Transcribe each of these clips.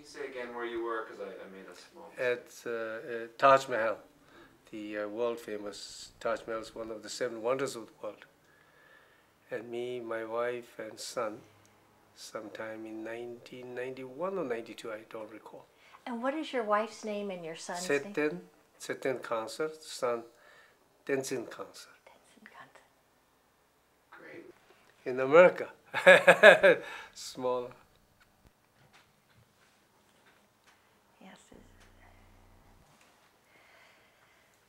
you say again where you were? Because I made a small mistake. At Taj Mahal. The world famous Taj Mahal is one of the 7 wonders of the world. And me, my wife, and son, sometime in 1991 or 92, I don't recall. And what is your wife's name and your son's name? Tsewang Khangsar, son Tenzin Khangsar. Great. In America, smaller.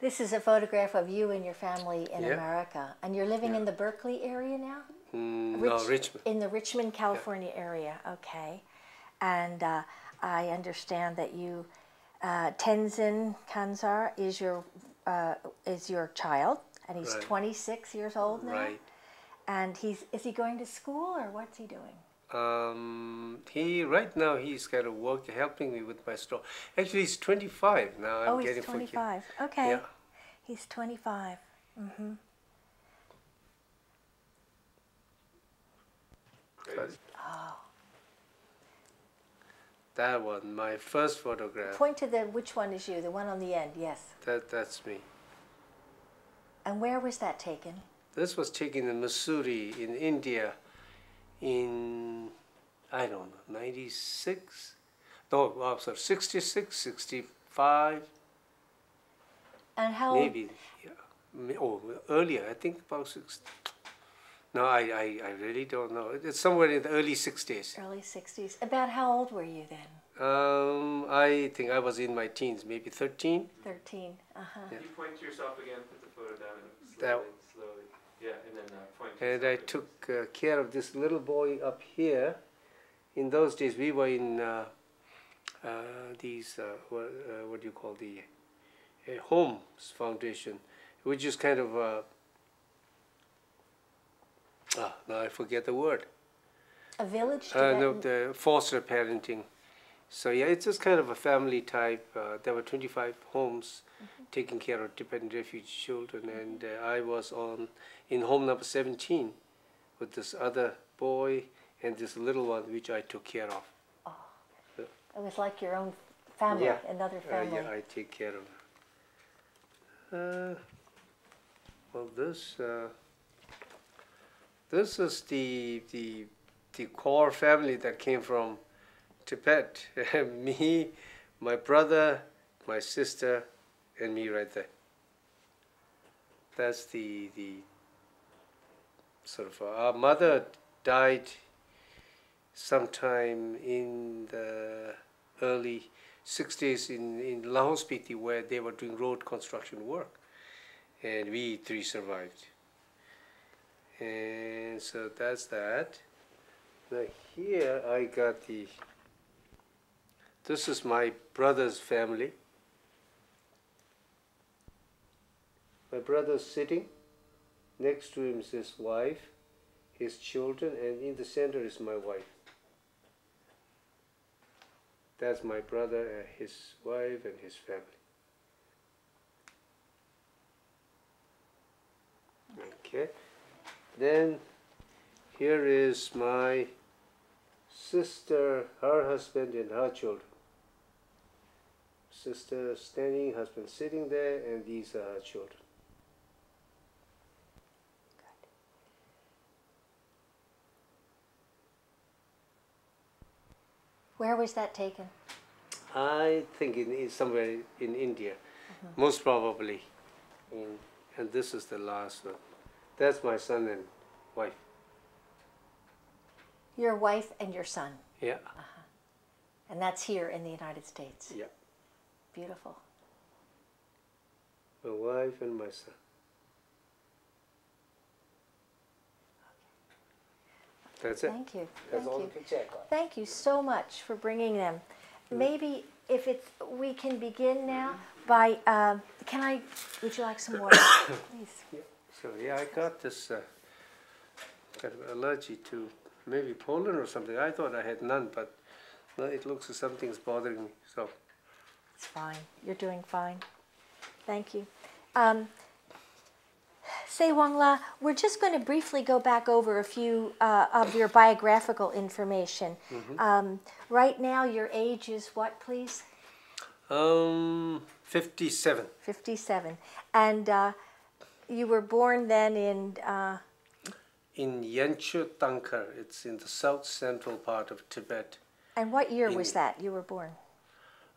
This is a photograph of you and your family in America. And you're living in the Berkeley area now? No, Richmond. In the Richmond, California area, okay. And I understand that you, Tenzin Khangsar is your child, and he's 26 years old now? Right. And is he going to school, or what's he doing? Right now he's kind of helping me with my store. Actually, he's 25 now. He's 25. Okay. Yeah. He's 25. Mm-hmm. Oh. That one, my first photograph. Point to which one is you? The one on the end, yes. That's me. And where was that taken? This was taken in Missouri, in India, in, I don't know, 96? No, I'm sorry, 66, 65. And how? Maybe, yeah. Oh, earlier, I think about 60. No, I really don't know. It's somewhere in the early 60s. Early 60s. About how old were you then? I think I was in my teens, maybe 13. 13, yeah. Can you point to yourself again, put the photo down slowly. Yeah, and then point to And I took care of this little boy up here. In those days, we were in these, what do you call the Homes Foundation, which is kind of, now I forget the word. A village? No, the foster parenting. So yeah, it's just kind of a family type. There were 25 homes taking care of Tibetan refugee children, and I was in home number 17 with this other boy and this little one, which I took care of. Oh, it was like your own family, another family. Yeah, I take care of her. Well, this is the core family that came from Tibet. Me, my brother, my sister, and me right there. That's the sort of, our mother died sometime in the early 60s in Lahore Spiti, where they were doing road construction work. And we 3 survived. And so that's that. Now here I got this is my brother's family. My brother's sitting. Next to him is his wife, his children, and in the center is my wife. That's my brother and his wife and his family. Okay. Then here is my sister, her husband, and her children. Sister standing, husband sitting there, and these are her children. Where was that taken? I think it's somewhere in India, most probably. And this is the last one. That's my son and wife. Your wife and your son? Yeah. And that's here in the United States? Yeah. Beautiful. My wife and my son. That's it. Thank you. That's all you can check on. Thank you so much for bringing them. Maybe if we can begin now by, would you like some water, please? Yeah. So yeah, I got this kind of allergy to maybe pollen or something. I thought I had none, but no, it looks as something's bothering me. So it's fine. You're doing fine. Thank you. Tsewang La, we're just going to briefly go back over a few of your biographical information. Right now, your age is what, please? 57. 57. And you were born then in Yancho Tangkar. It's in the south central part of Tibet. and what year was that you were born?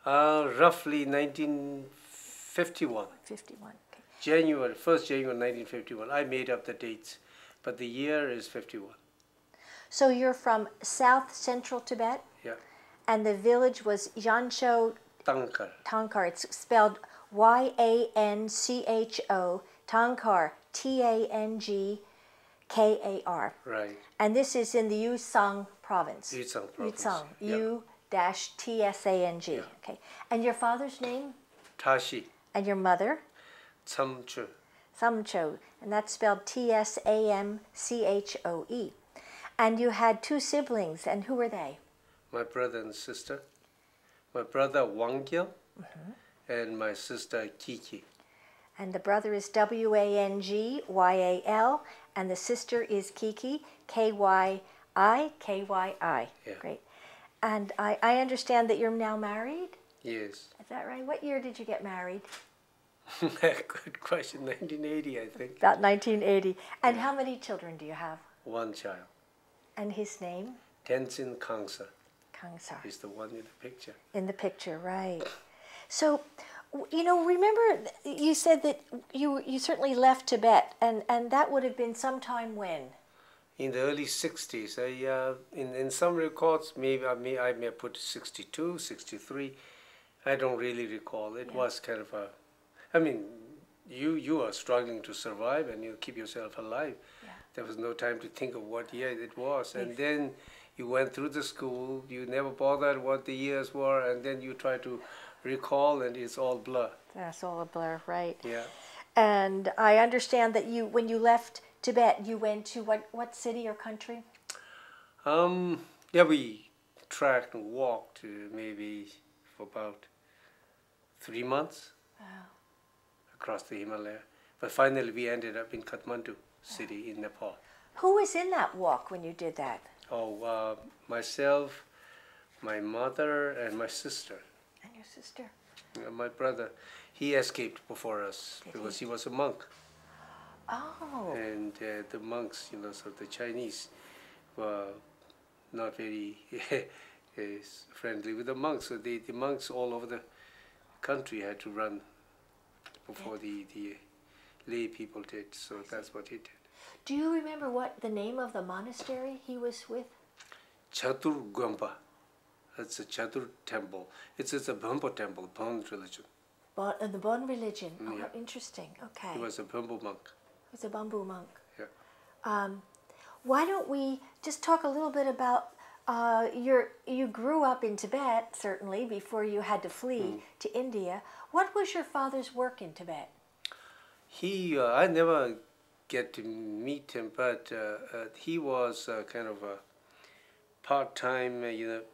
Roughly 1951. 51. Okay. January 1st January 1951. I made up the dates, but the year is 51. So you're from south central Tibet? Yeah. And the village was Yancho Tangkar. Tangkar. It's spelled Yancho Tangkar, Tangkar. Right. And this is in the Yusang province. Yusang province. Yusang. Yeah. U-Tsang. Yeah. Okay. And your father's name? Tashi. And your mother? Tsamcho. Samcho. And that's spelled Tsamchoe. And you had two siblings. And who were they? My brother and sister. My brother Wangyal and my sister Kiki. And the brother is Wangyal, and the sister is Kiki, Kyi. Yeah. Great. And I understand that you're now married? Yes. Is that right? What year did you get married? Good question. 1980, I think. About 1980. And how many children do you have? One child. And his name? Tsewang Khangsar Khangsar. is the one in the picture. In the picture, right. So, remember you said that you certainly left Tibet, and that would have been sometime when? In the early 60s. In some records, maybe I may have put 62, 63. I don't really recall. It was kind of a... I mean, you are struggling to survive and you keep yourself alive. Yeah. There was no time to think of what year it was. And then you went through the school, you never bothered what the years were, and then you try to recall and it's all blur. That's all a blur, right? Yeah. And I understand that when you left Tibet, you went to what city or country? We tracked and walked maybe for about 3 months. Wow. Across the Himalaya. But finally we ended up in Kathmandu city in Nepal. Who was in that walk when you did that? Myself, my mother, and my sister. And your sister? My brother, he escaped before us because he was a monk. Oh. And the monks, so the Chinese were not very friendly with the monks. So the monks all over the country had to run before the lay people did. So that's what he did. Do you remember what the name of the monastery he was with? Chatur Gwamba. That's a Chatur temple. It's a Bhampo temple, Bon religion. The Bon religion. Oh, Yeah. interesting. Okay. He was a Bhampo monk. He was a bamboo monk. Yeah. Why don't we just talk a little bit about you grew up in Tibet, certainly, before you had to flee to India. What was your father's work in Tibet? I never get to meet him, but he was kind of a part-time,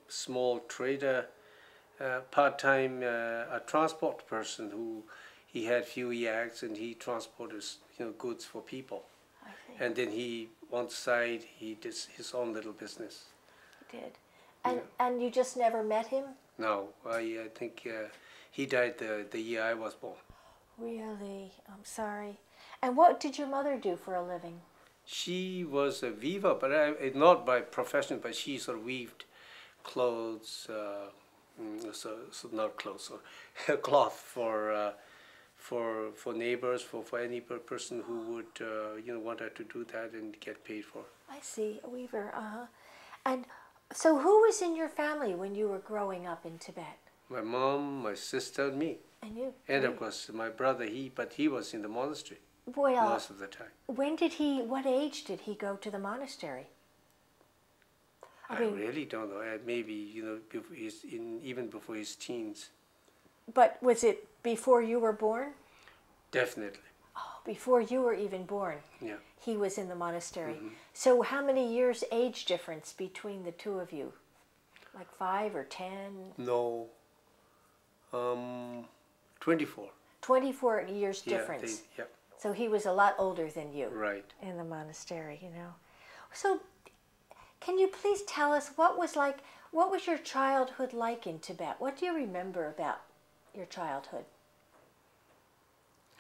small trader, part-time a transport person who he had few yaks and he transported goods for people. I see. And then on the side he did his own little business. He did. And you just never met him? No, I think he died the year I was born. Really? I'm sorry. And what did your mother do for a living? She was a weaver, but not by profession, but she sort of weaved clothes, so not clothes, so cloth for neighbors, for any person who would want her to do that and get paid for. I see, a weaver. And so, who was in your family when you were growing up in Tibet? My mom, my sister, and me. And you? And of course my brother. But he was in the monastery Well, most of the time. What age did he go to the monastery? I really don't know. Maybe even before his teens. But was it before you were born? Definitely. Oh, before you were even born. Yeah. He was in the monastery. So how many years age difference between the two of you? Like 5 or 10? No. 24. 24 years difference. Yeah. So he was a lot older than you. Right. In the monastery, you know. So can you please tell us what was your childhood like in Tibet? What do you remember about your childhood?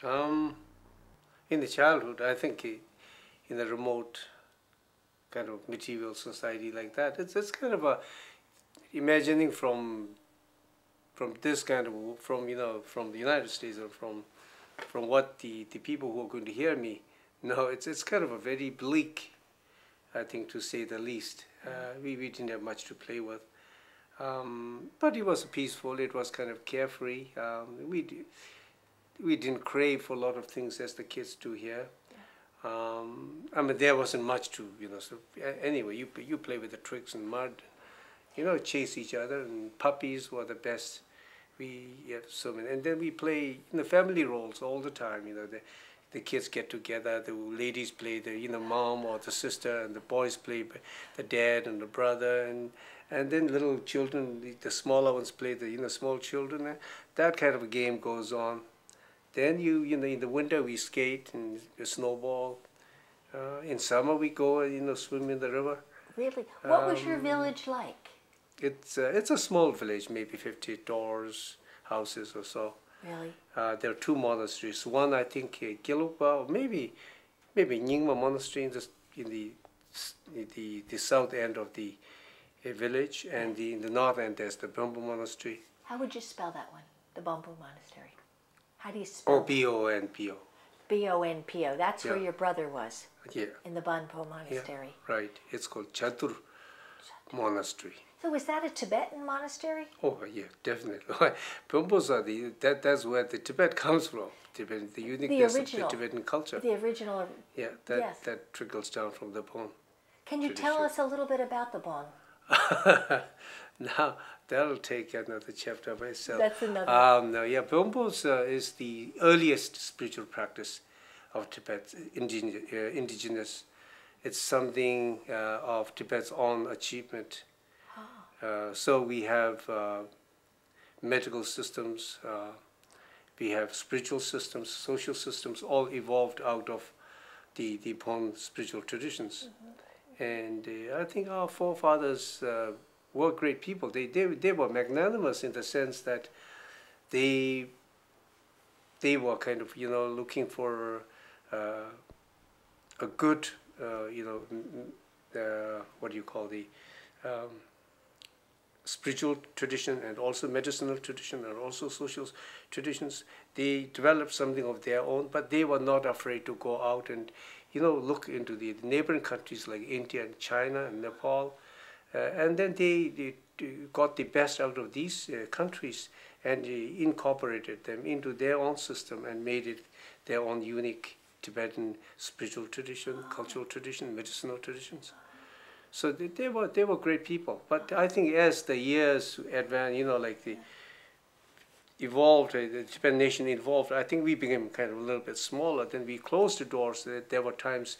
In the childhood, I think in a remote kind of material society like that, it's kind of a imagining from this kind of from the United States or from what the people who are going to hear me know. It's kind of a very bleak, I think, to say the least. We didn't have much to play with, but it was peaceful. It was kind of carefree. We didn't crave for a lot of things as the kids do here. I mean, there wasn't much to, so anyway, you play with the tricks and mud, chase each other, and puppies were the best. We had so many, and then we play family roles all the time. The kids get together, the ladies play the mom or the sister, and the boys play the dad and the brother, and then little children, the smaller ones play the small children. That kind of a game goes on. Then in the winter we skate and snowball. In summer we go swim in the river. Really? What was your village like? It's a small village, maybe 50 doors, houses or so. Really? There are two monasteries. One, I think, Gelugpa, or maybe Nyingma Monastery in the south end of the village, and in the north end there's the Bamboo Monastery. How would you spell that one? The Bamboo Monastery. How do you spell? Oh, B-O-N-P-O. B-O-N-P-O. That's where your brother was. Yeah. In the Bamboo Monastery. Yeah, right. It's called Chatur Monastery. So was that a Tibetan monastery? Oh yeah, definitely. Bambus are that's where the Tibet comes from. The uniqueness of the Tibetan culture. The original. Yeah, that trickles down from the Bon. Can you tell us a little bit about the Bon? Now that'll take another chapter by itself. That's another. No, yeah, Bambus is the earliest spiritual practice of Tibet, indigenous. It's something of Tibet's own achievement. So we have medical systems, we have spiritual systems, social systems, all evolved out of the Bon spiritual traditions. Mm-hmm. And I think our forefathers were great people. They were magnanimous in the sense that they were kind of looking for a good what do you call the spiritual tradition, and also medicinal tradition, and also social traditions. They developed something of their own, but they were not afraid to go out and look into the neighboring countries like India and China and Nepal, and then they got the best out of these countries and incorporated them into their own system and made it their own unique Tibetan spiritual tradition, cultural tradition, medicinal traditions. So they were great people. But I think as the years advanced, like the evolved, the Tibetan nation evolved, I think we became kind of a little bit smaller. Then we closed the doors. There were times,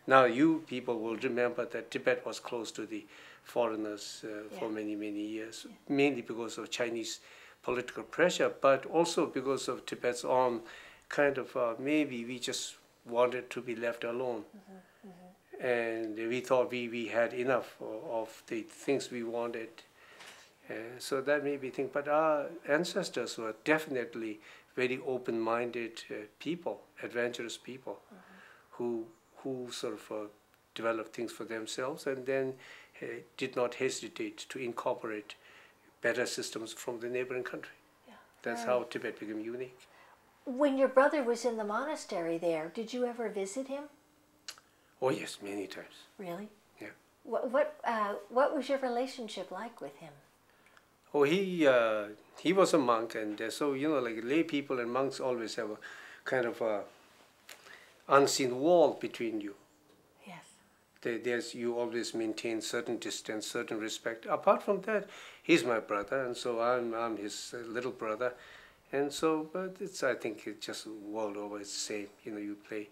now you people will remember that Tibet was closed to the foreigners for many, many years, mainly because of Chinese political pressure, but also because of Tibet's own kind of, maybe we just wanted to be left alone. Mm-hmm. Mm-hmm. And we thought we had enough of the things we wanted. So that made me think, but our ancestors were definitely very open-minded people, adventurous people, mm-hmm. who sort of developed things for themselves and then did not hesitate to incorporate better systems from the neighboring country. Yeah. That's how Tibet became unique. When your brother was in the monastery there, did you ever visit him? Oh yes, many times. Really? Yeah. What was your relationship like with him? Oh, he was a monk, and so like lay people and monks always have a kind of a unseen wall between you. Yes. You always maintain certain distance, certain respect. Apart from that, he's my brother, and so I'm his little brother, and so but I think it's just world over it's the same. You play.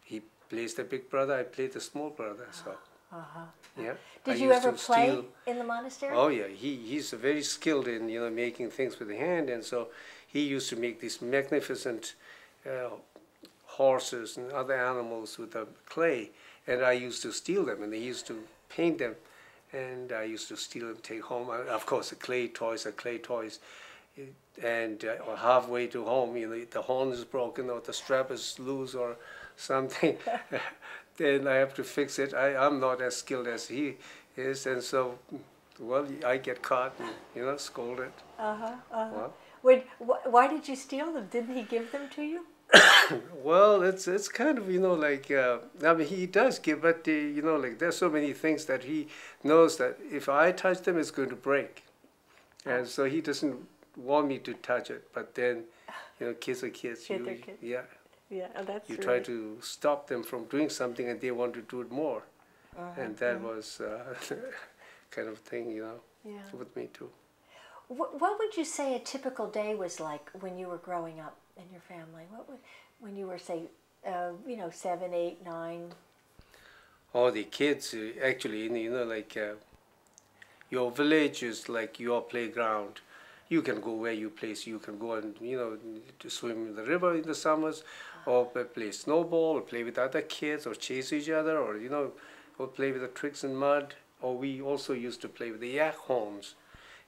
He plays the big brother, I play the small brother. So. Yeah. Did you ever play in the monastery? Oh yeah, he's very skilled in making things with the hand, and so he used to make these magnificent horses and other animals with the clay, and I used to steal them, and they used to paint them, and I used to steal and take home. Of course, the clay toys are clay toys, and halfway to home, the horn is broken or the strap is loose or something. Then I have to fix it. I'm not as skilled as he is, and so, well, I get caught and scolded. Well, Why did you steal them? Didn't he give them to you? well, it's kind of I mean, he does give, but like there's so many things that he knows that if I touch them, it's going to break, and so he doesn't want me to touch it. But then, kids are kids. Kids are kids. Yeah. Yeah, that's You try to stop them from doing something, and they want to do it more, and that was kind of thing, with me too. What would you say a typical day was like when you were growing up in your family? When you were, say, 7, 8, 9? Oh, the kids actually, like your village is like your playground. You can go where you please. You can go and to swim in the river in the summers, or play snowball, or play with other kids, or chase each other, or or play with the tricks in mud. Or we also used to play with the yak horns.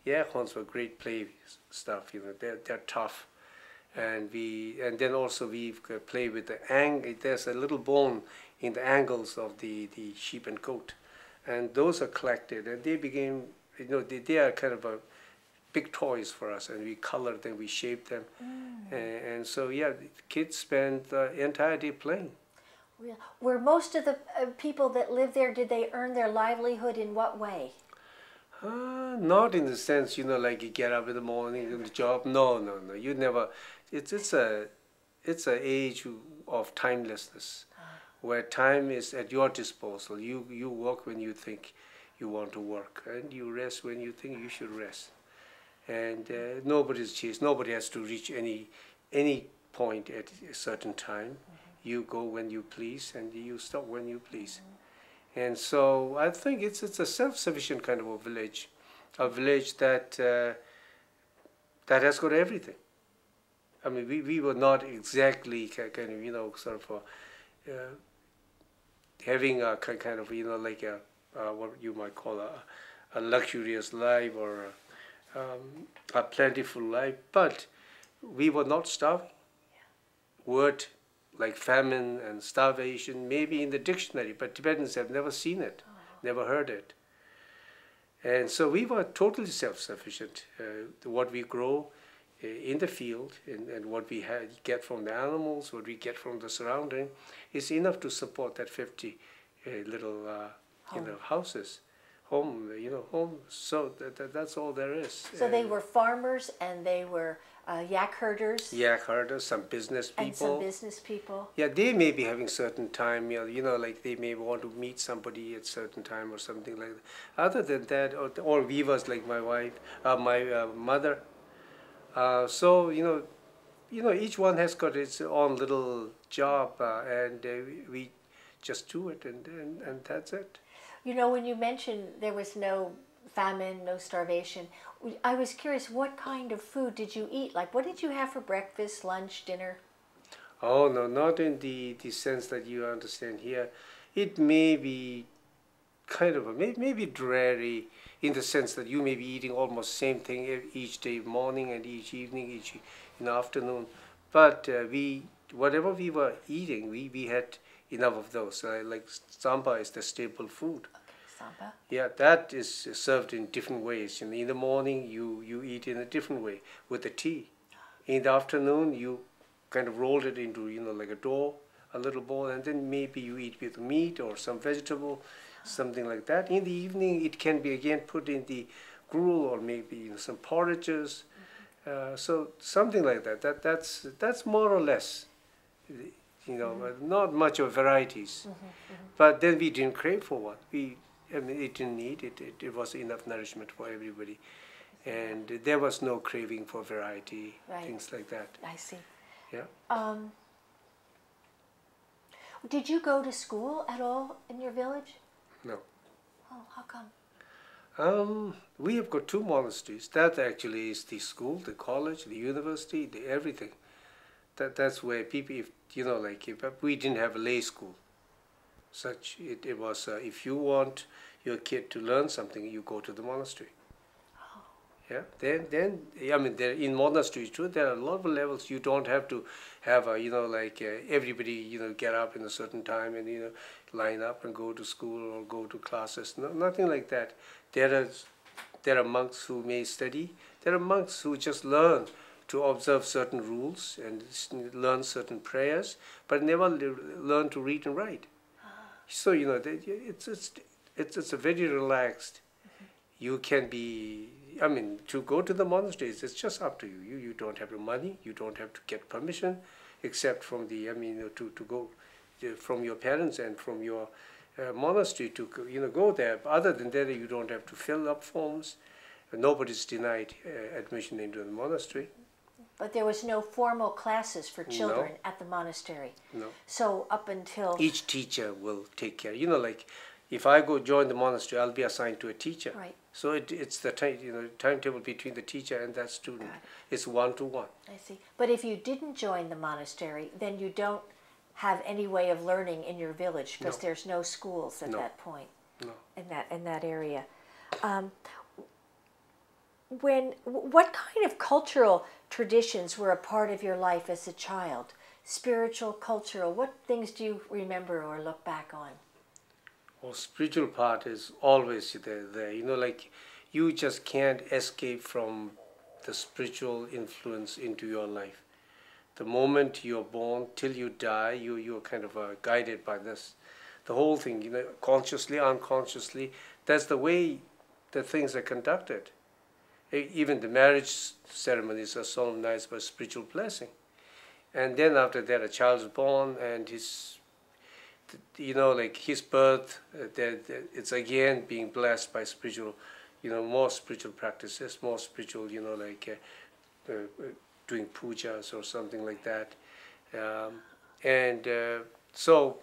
Yak horns were great play stuff. They're tough, and then also we play with the there's a little bone in the angles of the sheep and goat, and those are collected, and they became they are kind of a big toys for us, and we colored them, we shaped them, and so kids spend the entire day playing. Were most of the people that lived there, did they earn their livelihood in what way? Not in the sense, like you get up in the morning and the job. No. You never. It's a age of timelessness, where time is at your disposal. You work when you think you want to work, and you rest when you think you should rest. And nobody's chased. Nobody has to reach any point at a certain time. You go when you please, and you stop when you please. And so I think it's a self-sufficient kind of a village that has got everything. I mean, we were not exactly kind of sort of having a kind of like what you might call a luxurious life or a plentiful life, but we were not starving. Word like famine and starvation may be in the dictionary, but Tibetans have never seen it, never heard it. And so we were totally self-sufficient. What we grow in the field and what we get from the animals, what we get from the surrounding, is enough to support that 50 little houses. Home. So that's all there is. So they were farmers, and they were yak herders. Yak herders, some business people. And some business people. Yeah, they may be having certain time. Like they may want to meet somebody at certain time or something like that. Other than that, or weavers like my wife, my mother. So each one has got its own little job, and we just do it, and that's it. When you mentioned there was no famine, no starvation, I was curious, what kind of food did you eat? Like, what did you have for breakfast, lunch, dinner? Oh, no, not in the sense that you understand here. It may be kind of maybe dreary in the sense that you may be eating almost same thing each day, morning and each evening, each afternoon. But whatever we were eating, we had enough of those. Like samba is the staple food. Okay, samba. Yeah, that is served in different ways. In the morning, you eat in a different way with the tea. In the afternoon, you kind of rolled it into like a dough, a little ball, and then maybe you eat with meat or some vegetable, something like that. In the evening, it can be again put in the gruel or maybe some porridges. So something like that. That's more or less. Not much of varieties, but then we didn't crave for one. It didn't need it. It was enough nourishment for everybody, and there was no craving for variety, things like that. I see. Yeah. Did you go to school at all in your village? No. Oh, how come? We have got 2 monasteries. That actually is the school, the college, the university, the everything. that's where people, if if we didn't have a lay school, it was if you want your kid to learn something, you go to the monastery. Yeah, then I mean, there in monasteries too, there are a lot of levels. You don't have to have a everybody get up in a certain time and line up and go to school or go to classes. No, nothing like that. There are monks who may study. There are monks who just learn to observe certain rules and learn certain prayers, but never learn to read and write. So it's a very relaxed. You can be. I mean, to go to the monasteries, it's just up to you. You don't have the money. You don't have to get permission, except from the to go from your parents and from your monastery to go there. But other than that, you don't have to fill up forms. Nobody's denied admission into the monastery. But there was no formal classes for children at the monastery. No. So up until each teacher will take care. Like if I go join the monastery, I'll be assigned to a teacher. Right. So it's the timetable between the teacher and that student. It's one-to-one. I see. But if you didn't join the monastery, then you don't have any way of learning in your village because there's no schools at that point. No. In that area. What kind of cultural traditions were a part of your life as a child? Spiritual, cultural. What things do you remember or look back on? Well, spiritual part is always there. Like you just can't escape from the spiritual influence into your life. The moment you're born till you die, you're kind of guided by this. The whole thing, consciously, unconsciously, that's the way the things are conducted. Even the marriage ceremonies are solemnized by spiritual blessing. And then after that, a child is born and his birth, it's again being blessed by spiritual, more spiritual practices, more spiritual, doing pujas or something like that. So,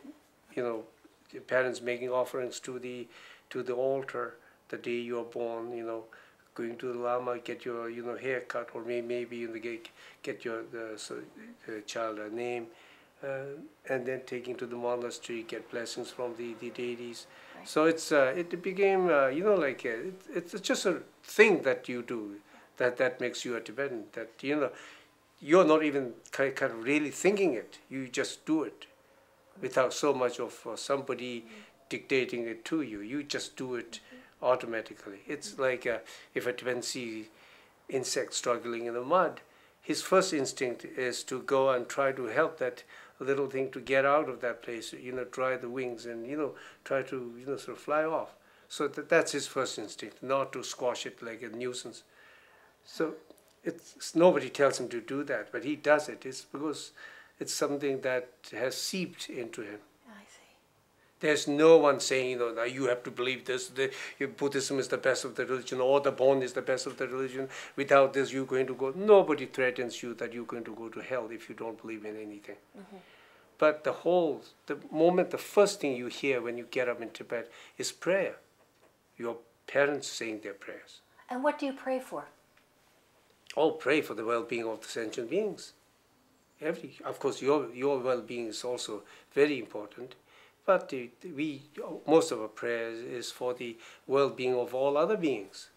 the parents making offerings to the altar the day you are born, going to the Lama, get your, hair cut, or maybe get your child a name. And then taking to the monastery, get blessings from the deities. Right. So it became it's just a thing that you do that makes you a Tibetan. That you're not even kind of really thinking it. You just do it without so much of somebody dictating it to you. You just do it automatically. It's like if a Tibetan sees insect struggling in the mud, his first instinct is to go and try to help that little thing to get out of that place, dry the wings and, try to, sort of fly off. So that's his first instinct, not to squash it like a nuisance. So nobody tells him to do that, but he does it. It's because it's something that has seeped into him. I see. There's no one saying, now you have to believe this, Buddhism is the best of the religion, or the Bon is the best of the religion. Without this, you're going to go. Nobody threatens you that you're going to go to hell if you don't believe in anything. Mm-hmm. But the first thing you hear when you get up in Tibet is prayer. Your parents saying their prayers. And what do you pray for? Pray for the well-being of the sentient beings. Of course, your well-being is also very important. But most of our prayers is for the well-being of all other beings.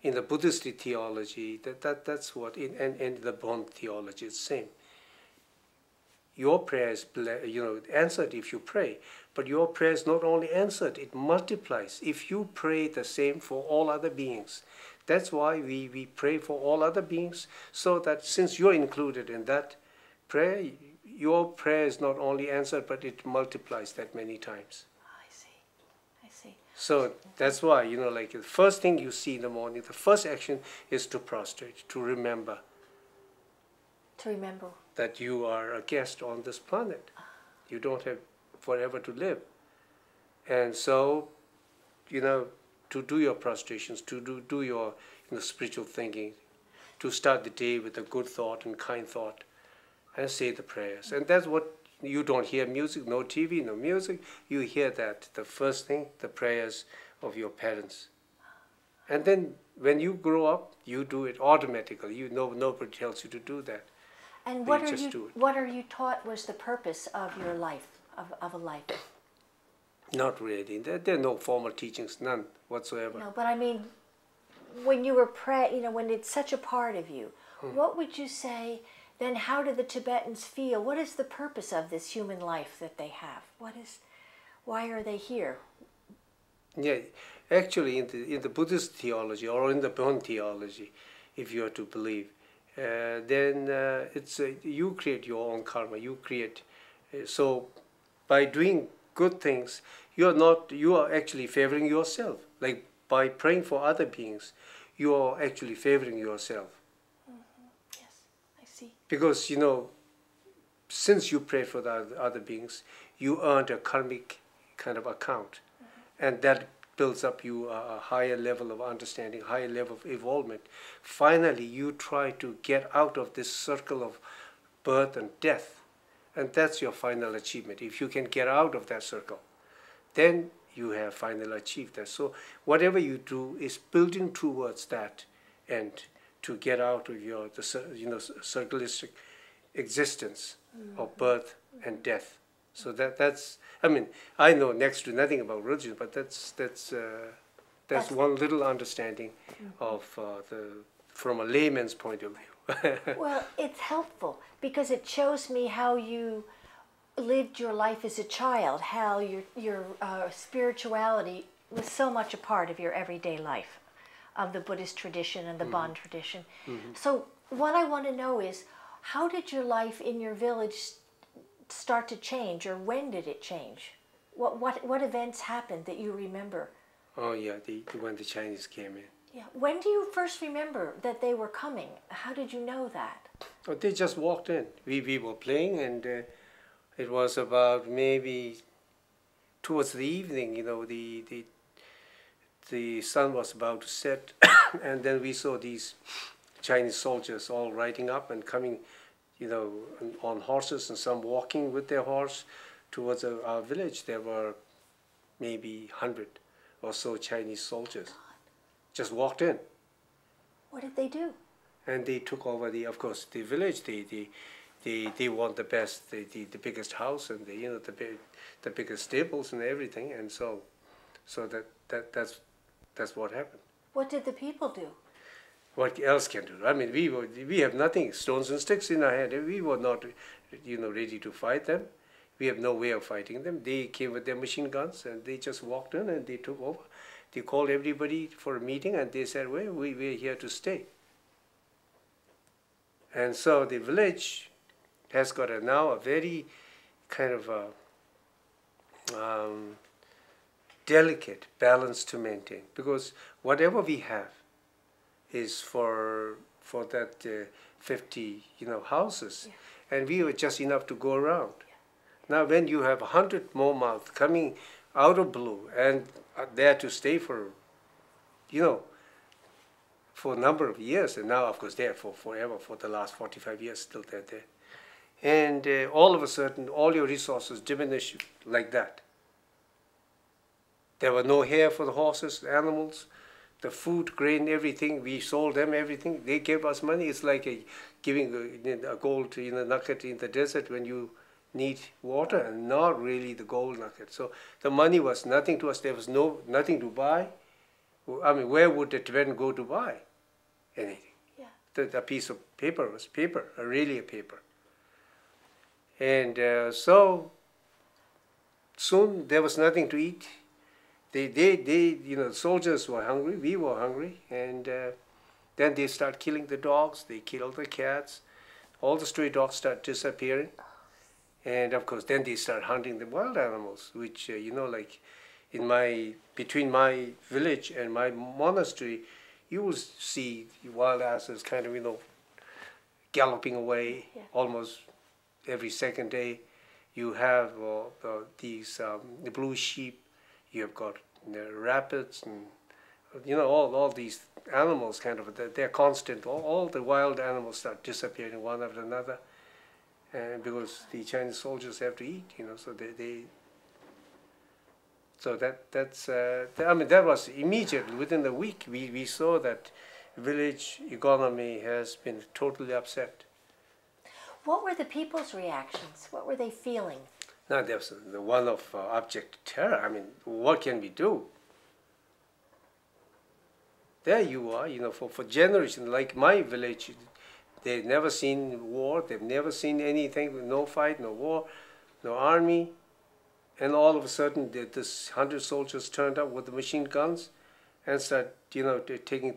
In the Buddhist theology, that's what, and the Bon theology, it's the same. Your prayer is answered if you pray, but your prayer is not only answered, it multiplies. If you pray the same for all other beings, that's why we pray for all other beings, so that since you're included in that prayer, your prayer is not only answered, but it multiplies that many times. I see. So that's why, the first thing you see in the morning, the first action is to prostrate, to remember. To remember that you are a guest on this planet. You don't have forever to live. And so, to do your prostrations, to do your spiritual thinking, to start the day with a good thought and kind thought, and say the prayers. And that's what you don't hear music, no TV, no music. You hear that, the first thing, the prayers of your parents. And then when you grow up, you do it automatically. Nobody tells you to do that. And They just do it. what are you taught was the purpose of your life, of a life? Not really. There are no formal teachings, none whatsoever. No, but I mean, when you were when it's such a part of you, what would you say? Then how do the Tibetans feel? What is the purpose of this human life that they have? Why are they here? Yeah, actually, in the Buddhist theology or in the Bon theology, if you are to believe, then it's you create your own karma. You create. So, by doing good things, you are actually favoring yourself. Like by praying for other beings, you are actually favoring yourself. Yes, I see. Because since you prayed for the other beings, you earned a karmic kind of account, and that builds up you a higher level of understanding, higher level of involvement. Finally, you try to get out of this circle of birth and death, and that's your final achievement. If you can get out of that circle, then you have finally achieved that. So whatever you do is building towards that end, to get out of the circleistic existence of birth and death. So that's I mean, I know next to nothing about religion, but that's one little understanding of from a layman's point of view. Well, it's helpful because it shows me how you lived your life as a child, how your spirituality was so much a part of your everyday life, of the Buddhist tradition and the Bon tradition. So what I want to know is, how did your life in your village start to change, or when did it change? What events happened that you remember? Oh yeah, when the Chinese came in. Yeah. When do you first remember that they were coming? How did you know that? Oh, they just walked in. We were playing, and it was about maybe towards the evening. The sun was about to set, and then we saw these Chinese soldiers all riding up and coming, on horses, and some walking with their horse towards our village. There were maybe 100 or so Chinese soldiers. Just walked in. What did they do? And they took over of course, the village. They want the best, the biggest house, and the biggest stables and everything. And so that's what happened. What did the people do? What else can do? I mean, we have nothing, stones and sticks in our hand. We were not, ready to fight them. We have no way of fighting them. They came with their machine guns, and they just walked in and they took over. They called everybody for a meeting, and they said, well, we're here to stay. And so the village has got now a very kind of delicate balance to maintain, because whatever we have is for that 50 houses, and we were just enough to go around. Now when you have 100 more mouths coming out of blue and there to stay for for a number of years, and now of course they're for forever, for the last 45 years still they're there, and all of a sudden all your resources diminish like that. There were no hair for the horses, the animals, the food, grain, everything. We sold them everything. They gave us money. It's like giving a gold nugget in the desert when you need water, and not really the gold nugget. So the money was nothing to us. There was nothing to buy. I mean, where would the Tibetan go to buy anything? Yeah. The piece of paper was paper, really a paper. And so soon there was nothing to eat. Soldiers were hungry, we were hungry, and then they start killing the dogs, they kill the cats, all the stray dogs start disappearing, and of course then they start hunting the wild animals, which, like between my village and my monastery, you will see wild asses kind of, galloping away almost every second day. You have these the blue sheep. You have got rabbits and all these animals kind of, they're constant. All the wild animals start disappearing one after another, and because the Chinese soldiers have to eat, so that's I mean, that was immediately within a week we saw that village economy has been totally upset. What were the people's reactions? What were they feeling? Now there's the one of abject terror. I mean, what can we do? There you are, for generations, like my village, they've never seen war, they've never seen anything, no fight, no war, no army. And all of a sudden, this 100 soldiers turned up with the machine guns and started, taking,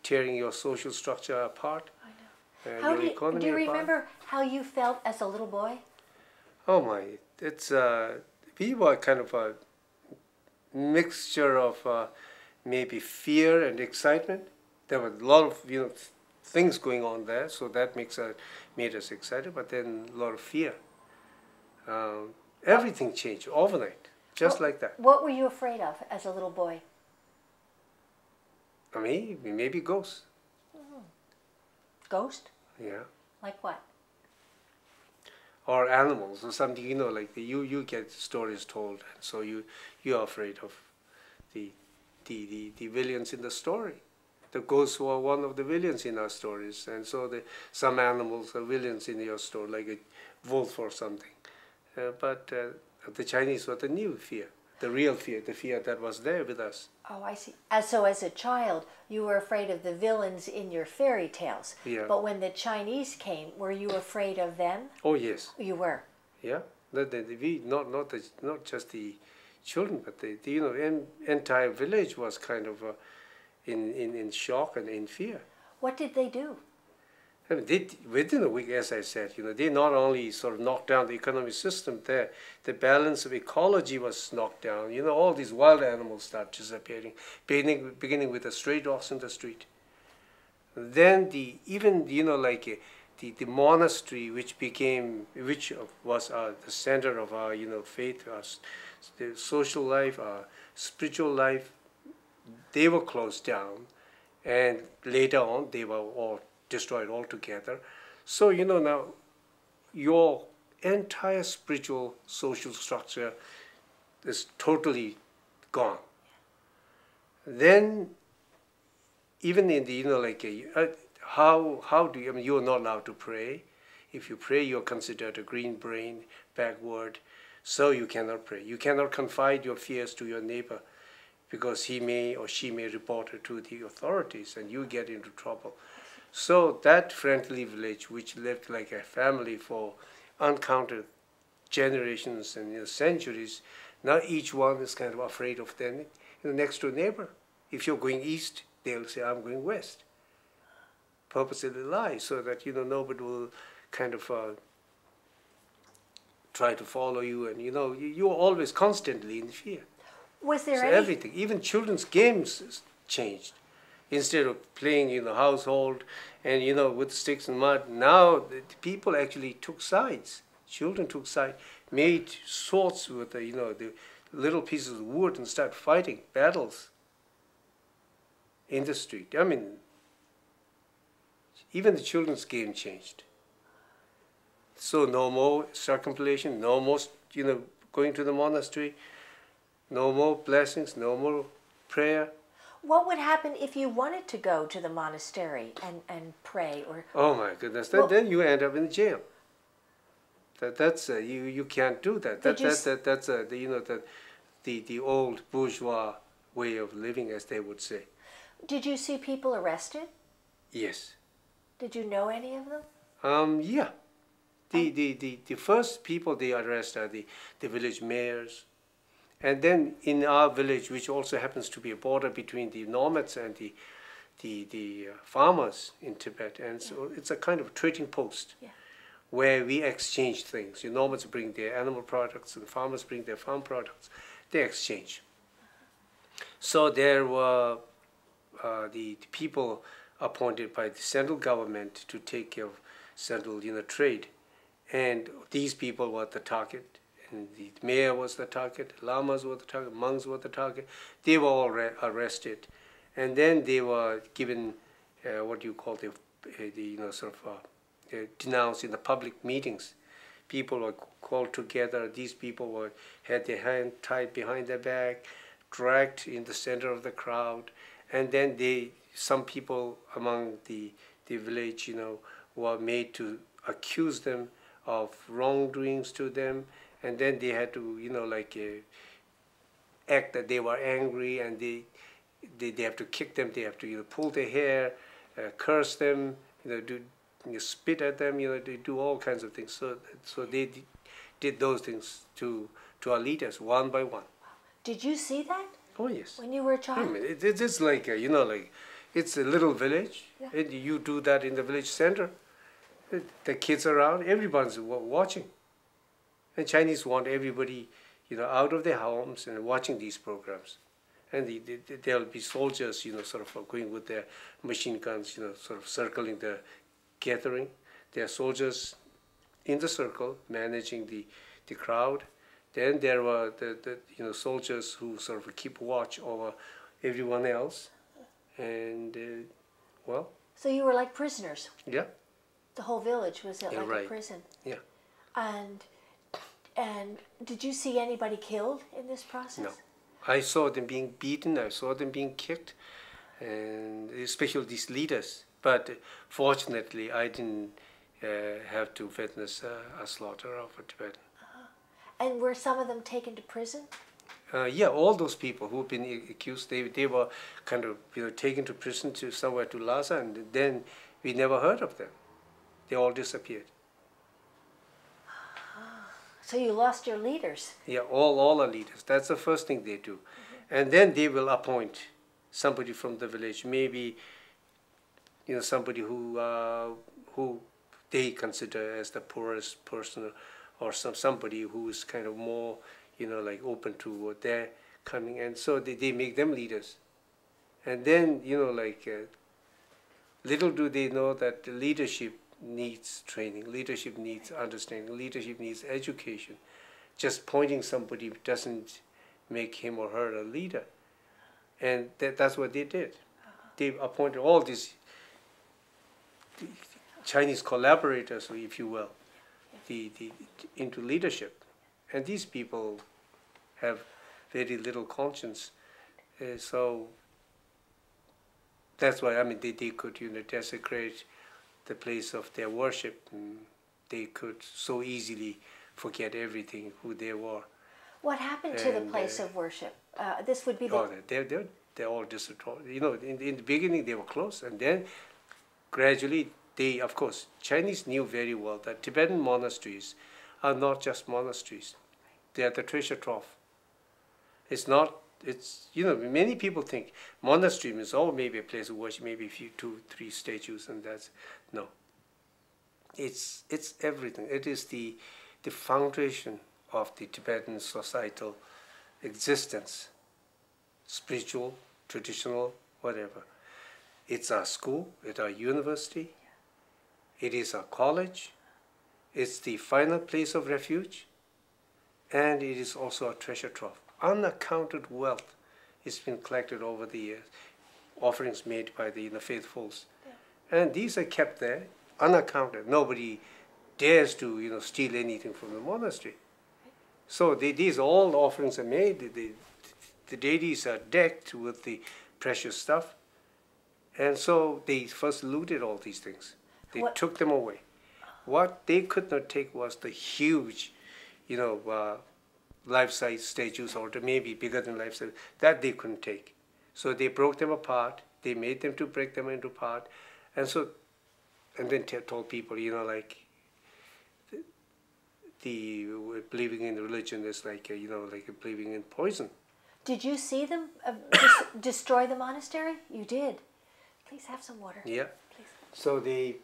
tearing your social structure apart. I know. Do you remember how you felt as a little boy? Oh my, it's, we were kind of a mixture of maybe fear and excitement. There were a lot of, things going on there, so that made us excited, but then a lot of fear. Everything changed overnight, just like that. What were you afraid of as a little boy? Maybe ghosts. Ghost? Yeah. Like what? Or animals or something, like you get stories told, and so you're afraid of the villains in the story. The ghosts were one of the villains in our stories, and so some animals are villains in your story, like a wolf or something. But the Chinese were the new fear, the real fear, the fear that was there with us. Oh, I see. So as a child, you were afraid of the villains in your fairy tales. Yeah. But when the Chinese came, were you afraid of them? Oh yes. You were. Yeah. Not just the children, but the entire village was kind of in shock and in fear. What did they do? Within a week, as I said, they not only sort of knocked down the economic system there, the balance of ecology was knocked down. All these wild animals start disappearing, beginning with the stray dogs in the street. Then the monastery, which was the center of our faith, the social life, our spiritual life, they were closed down, and later on they were all destroyed altogether. So now your entire spiritual social structure is totally gone. Then even in the how do you, you're not allowed to pray. If you pray, you're considered a green brain, backward, so you cannot pray. You cannot confide your fears to your neighbor, because he may or she may report it to the authorities and you get into trouble. So that friendly village, which lived like a family for uncounted generations and centuries, now each one is kind of afraid of their next door neighbor. If you're going east, they'll say, I'm going west. Purposely lie, so that nobody will kind of try to follow you, and you're always constantly in fear. Was there everything, even children's games changed. Instead of playing in the household and with sticks and mud, now the people actually took sides. Children took sides, made swords with the little pieces of wood and started fighting battles in the street. Even the children's game changed. So no more circumambulation, no more going to the monastery, no more blessings, no more prayer. What would happen if you wanted to go to the monastery and pray? Oh my goodness! Then you end up in jail. That's you can't do that. That's the old bourgeois way of living, as they would say. Did you see people arrested? Yes. Did you know any of them? Yeah. The first people they arrest are the village mayors. And then in our village, which also happens to be a border between the nomads and the farmers in Tibet, and so it's a kind of trading post where we exchange things. The nomads bring their animal products and farmers bring their farm products. They exchange. So there were the people appointed by the central government to take care of central trade, and these people were the target. And the mayor was the target, lamas were the target, monks were the target. They were all arrested, and then they were given what you call denounced in the public meetings. People were called together. These people had their hand tied behind their back, dragged in the center of the crowd, and then some people among the village, were made to accuse them of wrongdoings to them, and then they had to, act that they were angry, and they have to kick them, they have to pull their hair, curse them, spit at them, they do all kinds of things. So they did those things to our leaders one by one. Did you see that? Oh yes. When you were a child? It's like it's a little village, and you do that in the village center. The kids around, everyone's watching, and Chinese want everybody, out of their homes and watching these programs. And there'll be soldiers, sort of going with their machine guns, sort of circling the gathering. There are soldiers in the circle managing the crowd. Then there were the soldiers who sort of keep watch over everyone else. And, well. So you were like prisoners? Yeah. The whole village was like right. a prison? Yeah. And did you see anybody killed in this process? No. I saw them being beaten, I saw them being kicked, and especially these leaders. But fortunately, I didn't have to witness a slaughter of a Tibetan. And were some of them taken to prison? Yeah, all those people who've been accused, they were kind of taken to prison to somewhere to Lhasa, and then we never heard of them. They all disappeared. So you lost your leaders? Yeah, all our leaders. That's the first thing they do. And then they will appoint somebody from the village, maybe somebody who they consider as the poorest person, or somebody who is kind of more open to what they're coming, and so they make them leaders. And then little do they know that the leadership needs training, leadership needs understanding, leadership needs education. Just pointing somebody doesn't make him or her a leader. And that's what they did. They appointed all these Chinese collaborators, if you will, into leadership. And these people have very little conscience. So that's why, they could desecrate the place of their worship. And they could so easily forget everything, who they were. What happened to the place of worship? This would be the... Oh, they're all destroyed. In the beginning they were close, and then gradually of course, Chinese knew very well that Tibetan monasteries are not just monasteries. They are the treasure trove. Many people think monastery means, maybe a place of worship, maybe a few, 2-3 statues, and that's, no. It's everything. It is the foundation of the Tibetan societal existence, spiritual, traditional, whatever. It's our school, it's our university, it is our college, it's the final place of refuge, and it is also a treasure trove. Unaccounted wealth has been collected over the years, offerings made by the faithfuls. Yeah. And these are kept there, unaccounted. Nobody dares to steal anything from the monastery. So these all offerings are made, the deities are decked with the precious stuff. And so they first looted all these things. They took them away. What they could not take was the huge, life-size statues, or maybe bigger than life-size, that they couldn't take. So they broke them apart. They made them to break them into part. And then told people, the believing in religion is like believing in poison. Did you see them destroy the monastery? You did. Please have some water. Yeah. Please. So they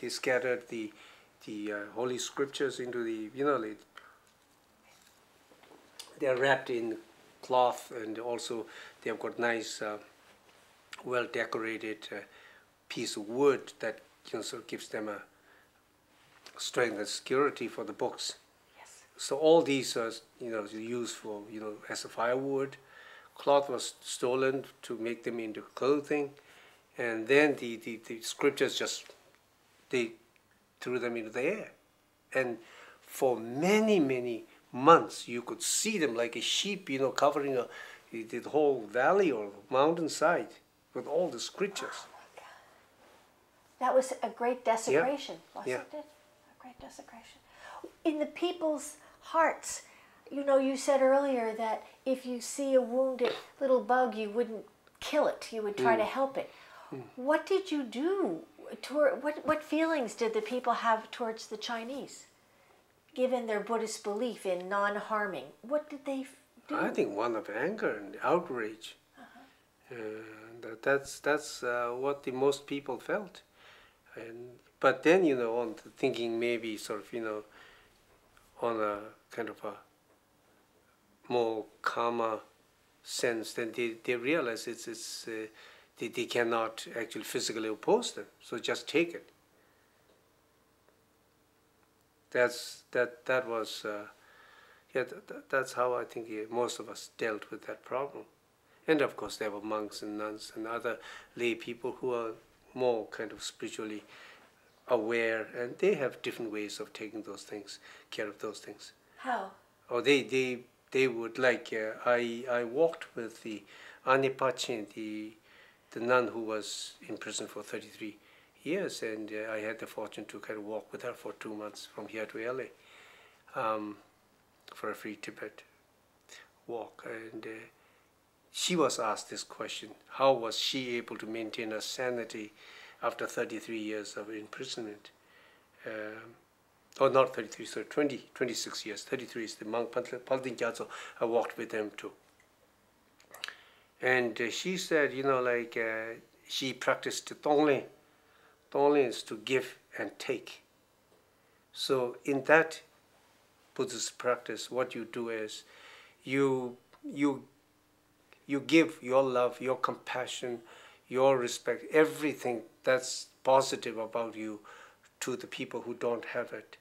scattered the holy scriptures into the they're wrapped in cloth, and also they've got nice, well decorated piece of wood that sort of gives them a strength and security for the books. Yes. So all these are used for as a firewood. Cloth was stolen to make them into clothing, and then the scriptures they threw them into the air, and for many months you could see them like a sheep covering the whole valley or mountainside with all the scriptures. Oh my God. That was a great desecration, wasn't Yeah. it? A great desecration. In the people's hearts, you know, you said earlier that if you see a wounded little bug, you wouldn't kill it. You would try to help it. What did you do? What feelings did the people have towards the Chinese, given their Buddhist belief in non-harming? What did they do? I think one of anger and outrage. That's what the most people felt. But then, you know, on thinking maybe sort of, you know, on a kind of a more calmer sense, then they realize they cannot actually physically oppose them. So just take it. That was that's how I think most of us dealt with that problem. And of course there were monks and nuns and other lay people who are more kind of spiritually aware, and they have different ways of taking those things, care of those things. How? Or they would, like, I walked with the Anipachen, the nun who was in prison for 33 years, and I had the fortune to kind of walk with her for 2 months from here to LA for a free Tibet walk. And she was asked this question: how was she able to maintain her sanity after 33 years of imprisonment? Or not 33, sorry, 26 years. 33 is the monk Paltin Gyatso. I walked with them too. And she said, you know, like, she practiced Tonglen. Tonglen is to give and take. So in that Buddhist practice, what you do is you give your love, your compassion, your respect, everything that's positive about you to the people who don't have it,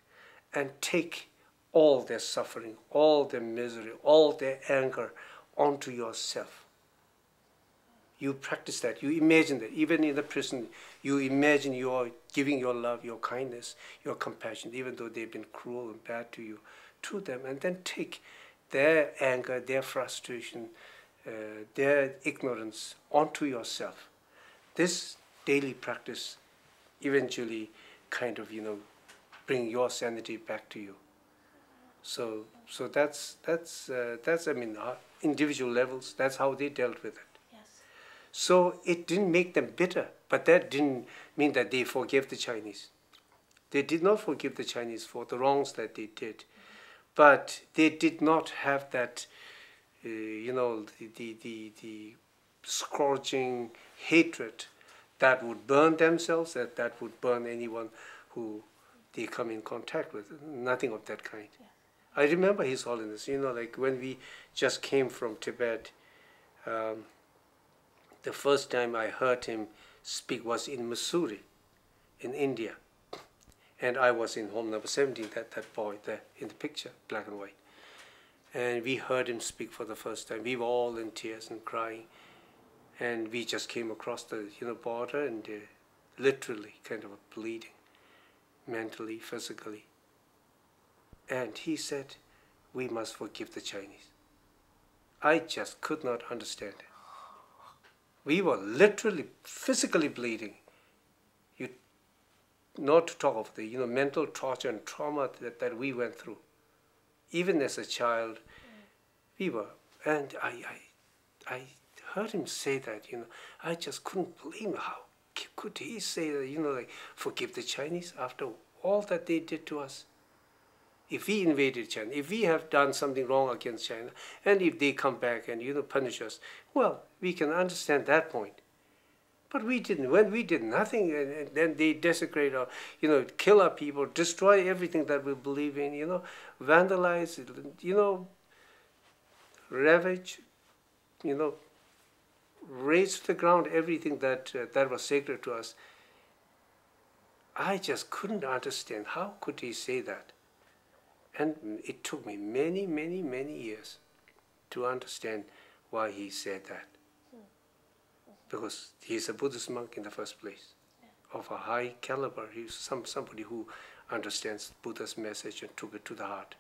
and take all their suffering, all their misery, all their anger onto yourself. You practice that, you imagine that. Even in the prison, you imagine you're giving your love, your kindness, your compassion, even though they've been cruel and bad to you, to them, and then take their anger, their frustration, their ignorance onto yourself. This daily practice eventually kind of, you know, bring your sanity back to you. So that's I mean, individual levels. That's how they dealt with it. Yes. So it didn't make them bitter, but that didn't mean that they forgave the Chinese. They did not forgive the Chinese for the wrongs that they did, but they did not have that, you know, the scourging hatred that would burn themselves, that would burn anyone who they come in contact with. Nothing of that kind. Yeah. I remember His Holiness, you know, like when we just came from Tibet, the first time I heard him speak was in Missouri, in India. And I was in home number 17, that boy there in the picture, black and white. And we heard him speak for the first time. We were all in tears and crying. And we just came across the, you know, border, and literally kind of bleeding, mentally, physically. And he said, we must forgive the Chinese. I just could not understand it. We were literally, physically bleeding. Not to talk of the, you know, mental torture and trauma that we went through. Even as a child, we were, and I heard him say that, you know, I just couldn't believe him. How could he say that, you know, like, forgive the Chinese after all that they did to us? If we invaded China, if we have done something wrong against China, and if they come back and, you know, punish us, well, we can understand that point. But we didn't. When we did nothing, and then they desecrate or, you know, kill our people, destroy everything that we believe in, you know, vandalize, you know, ravage, you know, raze to the ground everything that was sacred to us. I just couldn't understand. How could he say that? And it took me many, many, many years to understand why he said that. Because he's a Buddhist monk in the first place, of a high caliber. He's somebody who understands Buddha's message and took it to the heart.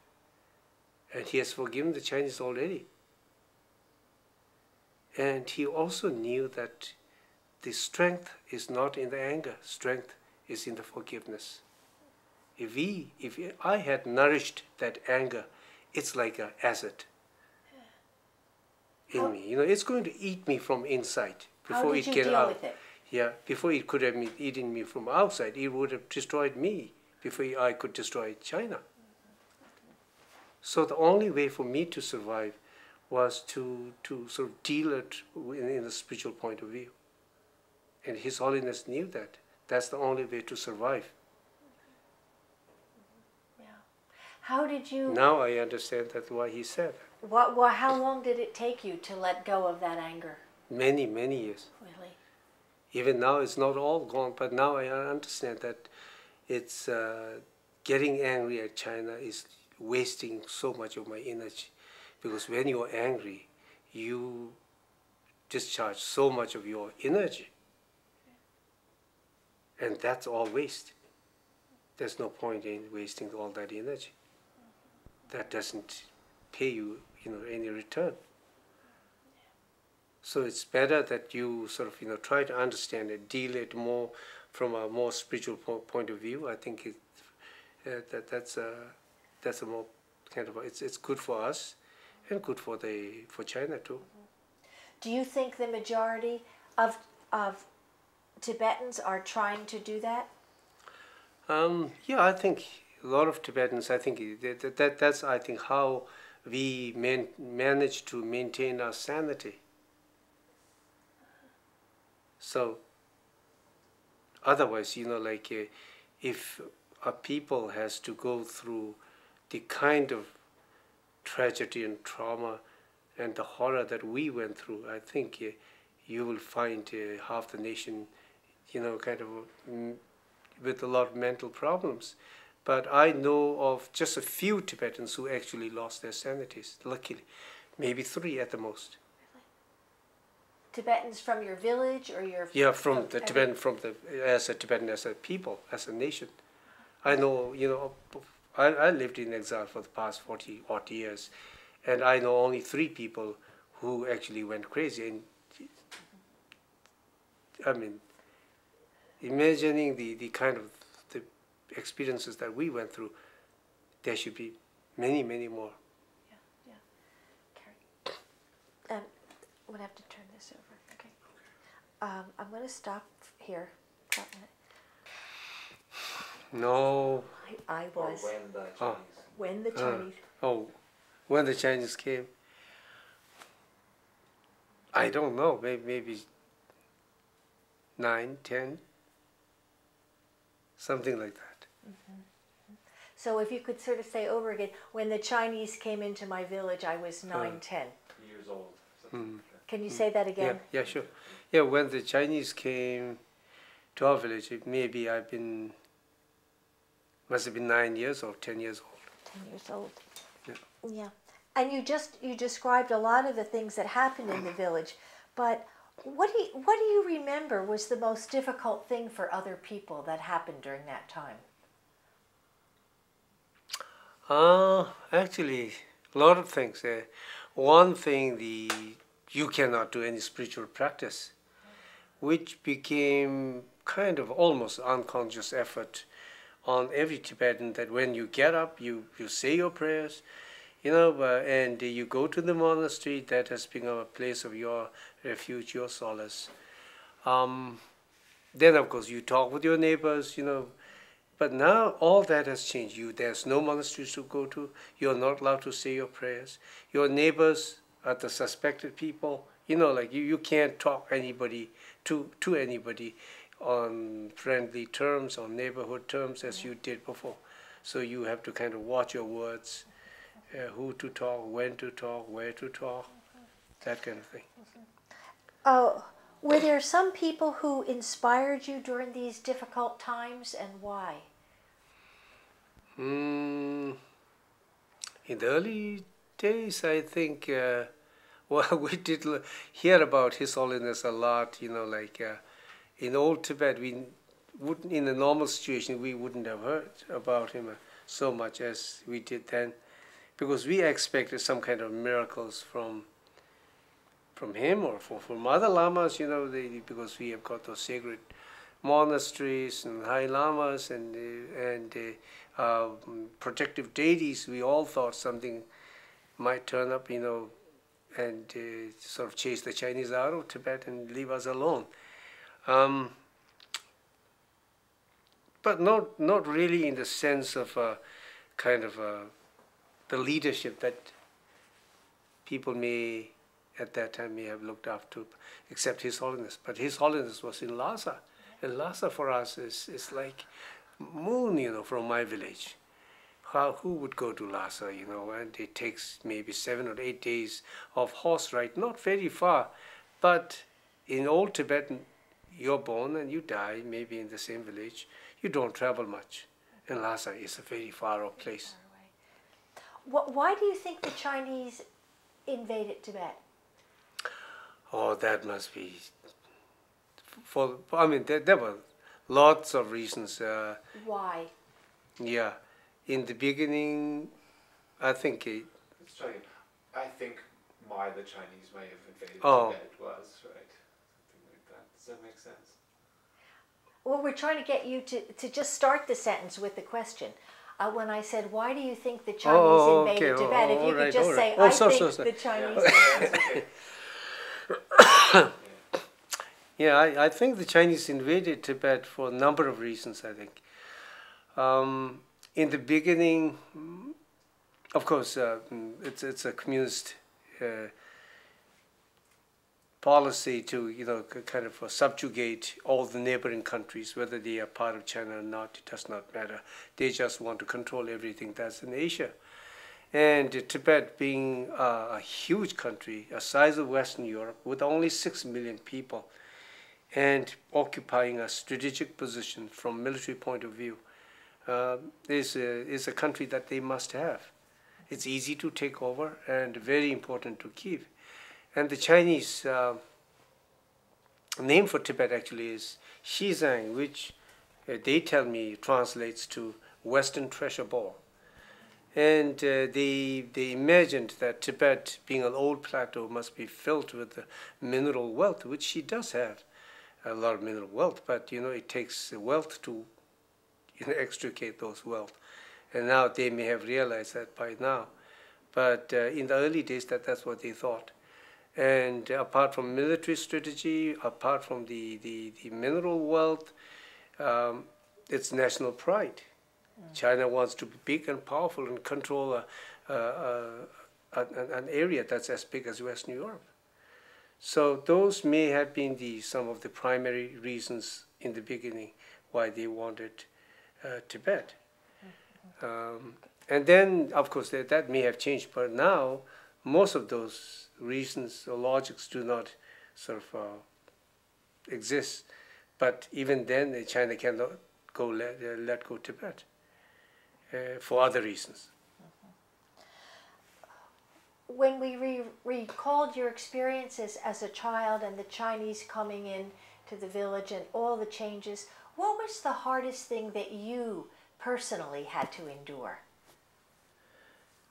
And he has forgiven the Chinese already. And he also knew that the strength is not in the anger. Strength is in the forgiveness. If I had nourished that anger, it's like an acid in me. You know, it's going to eat me from inside before How did it you get deal out. with it? Yeah, before it could have eaten me from outside, it would have destroyed me before I could destroy China. So the only way for me to survive was to sort of deal it in a spiritual point of view. And His Holiness knew that. That's the only way to survive. Yeah. How did you? Now I understand that's why He said. How long did it take you to let go of that anger? Many, many years. Really? Even now it's not all gone, but now I understand that it's getting angry at China is wasting so much of my energy. Because when you're angry, you discharge so much of your energy. And that's all waste. There's no point in wasting all that energy. That doesn't pay you, any return. So it's better that you sort of, try to understand it, deal it more from a more spiritual point of view. I think that's a more kind of it's good for us, and good for China too. Do you think the majority of Tibetans are trying to do that? Yeah, I think a lot of Tibetans. I think that's I think how we manage to maintain our sanity. So otherwise, if a people has to go through the kind of tragedy and trauma and the horror that we went through, I think you will find half the nation, kind of with a lot of mental problems. But I know of just a few Tibetans who actually lost their sanities, luckily. Maybe 3 at the most. Tibetans from your village or your... Yeah, from the Tibetan, as a Tibetan, as a people, as a nation. I know, I lived in exile for the past 40 odd years, and I know only 3 people who actually went crazy. And I mean, imagining the kind of the experiences that we went through, there should be many, many more. Yeah. Carrie, I'm gonna have to turn this over. Okay. I'm gonna stop here. Stop a minute. No. I was. Or when the Chinese. When the Chinese. When the Chinese came, I don't know, maybe 9, 10, something like that. Mm-hmm. So if you could sort of say over again, when the Chinese came into my village, I was 9, 10. Years old. Something like that. Can you say that again? Yeah, sure. Yeah, when the Chinese came to our village, maybe must have been 9 years or 10 years old. 10 years old. Yeah. Yeah. And you described a lot of the things that happened in the village, but what do you remember was the most difficult thing for other people that happened during that time? Actually, a lot of things. One thing, you cannot do any spiritual practice, which became kind of almost unconscious effort on every Tibetan, that when you get up, you say your prayers, and you go to the monastery. That has become a place of your refuge, your solace. Then, of course, you talk with your neighbors, But now all that has changed. There's no monasteries to go to. You're not allowed to say your prayers. Your neighbors are the suspected people. You can't talk anybody to anybody on friendly terms, on neighborhood terms, as you did before. So you have to kind of watch your words, who to talk, when to talk, where to talk, that kind of thing. Oh, were there some people who inspired you during these difficult times, and why? In the early days, I think, we did hear about His Holiness a lot, in old Tibet, in a normal situation, we wouldn't have heard about him so much as we did then, because we expected some kind of miracles from him or from other lamas, because we have got those sacred monasteries and high lamas and protective deities, we all thought something might turn up, and sort of chase the Chinese out of Tibet and leave us alone. But not really in the sense of kind of the leadership that people may at that time may have looked up to, except His Holiness. But His Holiness was in Lhasa, and Lhasa for us is like moon, from my village. Who would go to Lhasa, and it takes maybe 7 or 8 days of horse ride, not very far, but in old Tibetan, you're born and you die maybe in the same village. You don't travel much, and Lhasa is a very far off place. Why do you think the Chinese invaded Tibet? Oh, that must be, there were lots of reasons. Why? Yeah, in the beginning, I think Let's try again. I think why the Chinese may have invaded Tibet was, right? Something like that. Does that make sense? Well, we're trying to get you to just start the sentence with the question. When I said, why do you think the Chinese invaded Tibet? If you could just say, I think the Chinese invaded. Yeah, I think the Chinese invaded Tibet for a number of reasons, I think. In the beginning, of course, it's a communist policy to, kind of subjugate all the neighboring countries, whether they are part of China or not, it does not matter. They just want to control everything that's in Asia. And Tibet being a huge country, a size of Western Europe, with only 6 million people, and occupying a strategic position from a military point of view, is a country that they must have. It's easy to take over and very important to keep. And the Chinese name for Tibet actually is Xizang, which they tell me translates to Western Treasure Ball. And they imagined that Tibet, being an old plateau, must be filled with mineral wealth, which she does have a lot of mineral wealth, but it takes wealth to extricate those wealth. And now they may have realized that by now. But in the early days, that's what they thought. And apart from military strategy, apart from the mineral wealth, it's national pride. China wants to be big and powerful and control an area that's as big as Western Europe. So those may have been some of the primary reasons in the beginning why they wanted Tibet. And then, of course, that may have changed, but now most of those reasons or logics do not sort of exist. But even then, China cannot let go Tibet for other reasons. When we recalled your experiences as a child and the Chinese coming in to the village and all the changes, what was the hardest thing that you personally had to endure?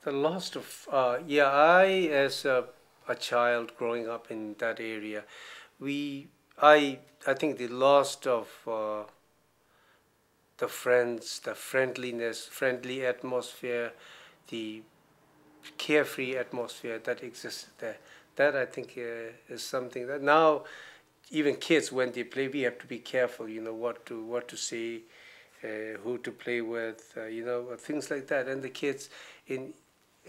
The loss of, I as a child growing up in that area, I think the loss of the friends, the friendliness, friendly atmosphere, the carefree atmosphere that existed there. That I think is something that now even kids, when they play, we have to be careful, what to say, who to play with, things like that. And the kids,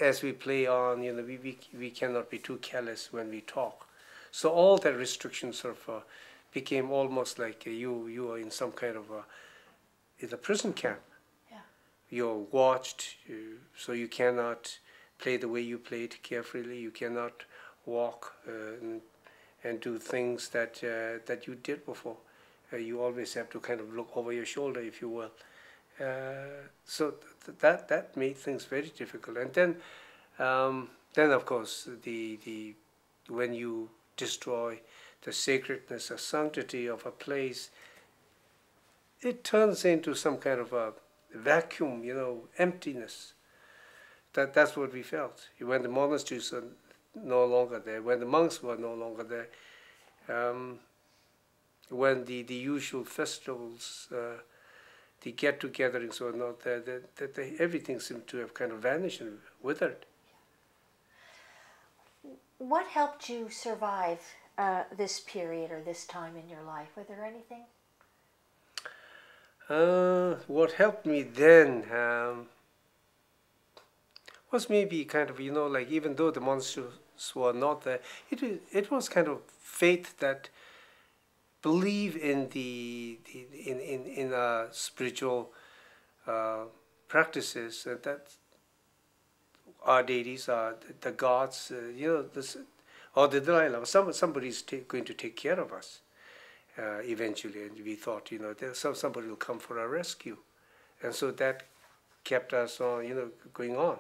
as we play on, we cannot be too careless when we talk. So all that restrictions sort of became almost like you are in some kind of in a prison camp. Yeah. You're watched, so you cannot play the way you played carefully. You cannot walk and do things that you did before. You always have to kind of look over your shoulder, if you will. So that made things very difficult. And then of course when you destroy the sacredness or sanctity of a place, it turns into some kind of a vacuum, emptiness. That's what we felt. When the monasteries are no longer there, when the monks were no longer there, when the usual festivals, the get-togethers or not, everything seemed to have kind of vanished and withered. What helped you survive this period or this time in your life? Were there anything? What helped me then was maybe kind of, like even though the monsters were not there, it was kind of faith that believe in in spiritual practices, that our deities are the gods, or the Dalai Lama. Somebody's going to take care of us eventually, and we thought, somebody will come for our rescue, and so that kept us on, going on.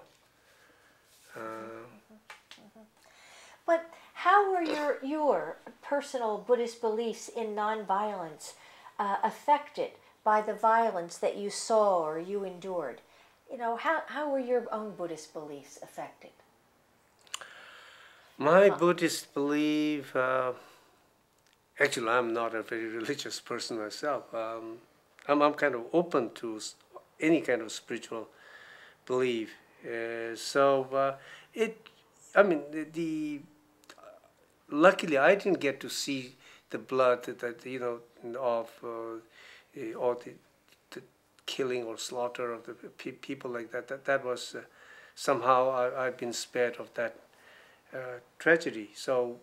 But how were your personal Buddhist beliefs in nonviolence affected by the violence that you saw or you endured? How were your own Buddhist beliefs affected? My Buddhist belief, actually I'm not a very religious person myself. I'm kind of open to any kind of spiritual belief. Luckily I didn't get to see the blood that of or the killing or slaughter of the people like that. That was somehow I've been spared of that tragedy. So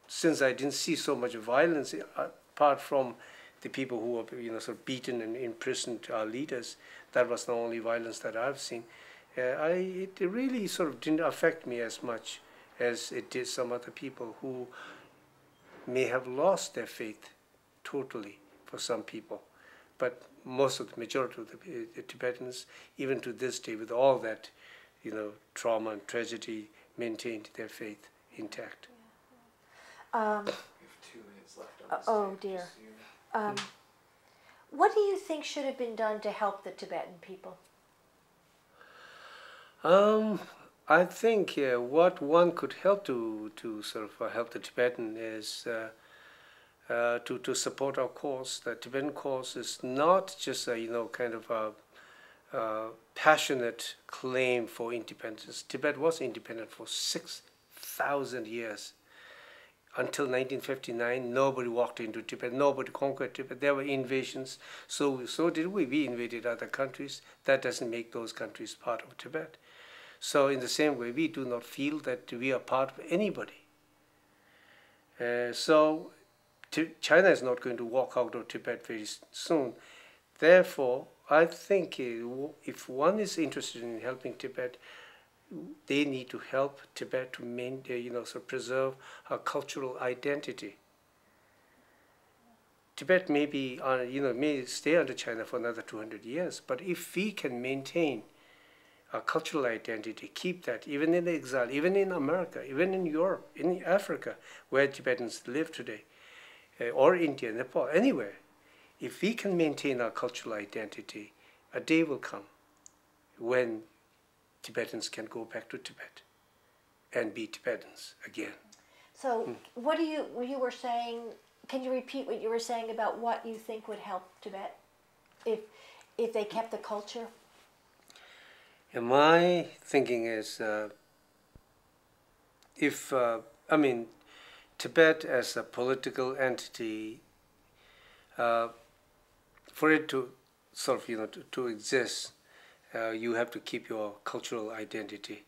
since I didn't see so much violence, apart from the people who were sort of beaten and imprisoned, our leaders, that was the only violence that I've seen. It really sort of didn't affect me as much as it did some other people who may have lost their faith totally for some people. But most of the majority of the Tibetans, even to this day, with all that, trauma and tragedy, maintained their faith intact. We have 2 minutes left on this. Oh dear. What do you think should have been done to help the Tibetan people? I think what one could help to sort of help the Tibetan is to support our cause. The Tibetan cause is not just a kind of a passionate claim for independence. Tibet was independent for 6,000 years. Until 1959, nobody walked into Tibet, nobody conquered Tibet. There were invasions, so did we. We invaded other countries. That doesn't make those countries part of Tibet. So in the same way, we do not feel that we are part of anybody. So China is not going to walk out of Tibet very soon. Therefore, I think if one is interested in helping Tibet, they need to help Tibet to maintain, preserve her cultural identity. Tibet may be, may stay under China for another 200 years, but if we can maintain our cultural identity, keep that, even in exile, even in America, even in Europe, in Africa, where Tibetans live today, or India, Nepal, anywhere, if we can maintain our cultural identity, a day will come when Tibetans can go back to Tibet and be Tibetans again. So what you were saying, can you repeat what you were saying about what you think would help Tibet if they kept the culture? And my thinking is Tibet as a political entity, for it to sort of, to exist, you have to keep your cultural identity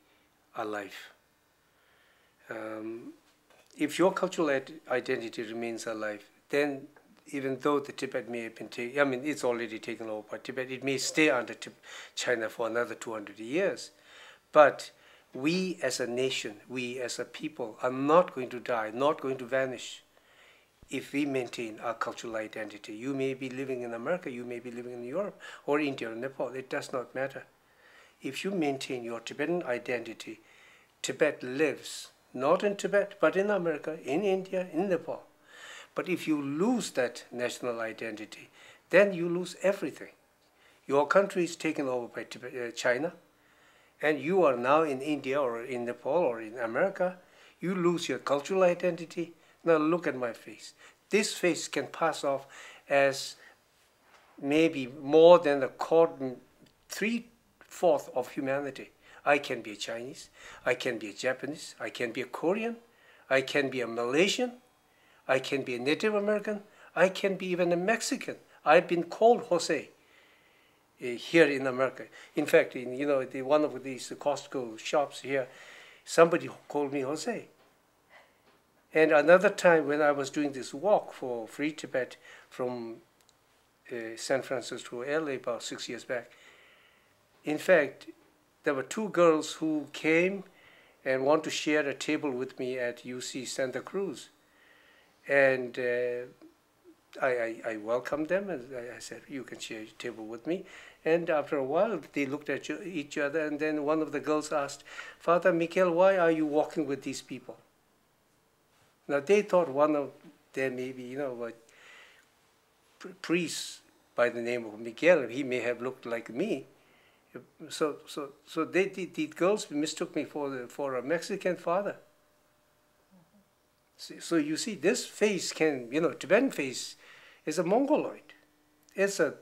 alive. If your cultural identity remains alive, then even though the Tibet may have been taken, it's already taken over by Tibet, it may stay under China for another 200 years. But we as a nation, we as a people are not going to die, not going to vanish if we maintain our cultural identity. You may be living in America, you may be living in Europe or India or Nepal, it does not matter. If you maintain your Tibetan identity, Tibet lives, not in Tibet, but in America, in India, in Nepal. But if you lose that national identity, then you lose everything. Your country is taken over by China, and you are now in India or in Nepal or in America. You lose your cultural identity. Now look at my face. this face can pass off as maybe more than a quarter, 3/4 of humanity. I can be a Chinese, I can be a Japanese, I can be a Korean, I can be a Malaysian, I can be a Native American, I can be even a Mexican. I've been called Jose here in America. In fact, in one of these Costco shops here, somebody called me Jose. And another time when I was doing this walk for Free Tibet from San Francisco to LA about 6 years back, in fact, there were 2 girls who came and want to share a table with me at UC Santa Cruz. And I welcomed them, and I said, you can share your table with me. And after a while, they looked at each other, and then one of the girls asked, Father Michael, why are you walking with these people? Now, they thought one of them maybe, a priest by the name of Miguel, he may have looked like me. So the girls mistook me for a Mexican father. So you see, this face can, Tibetan face is a Mongoloid. It's a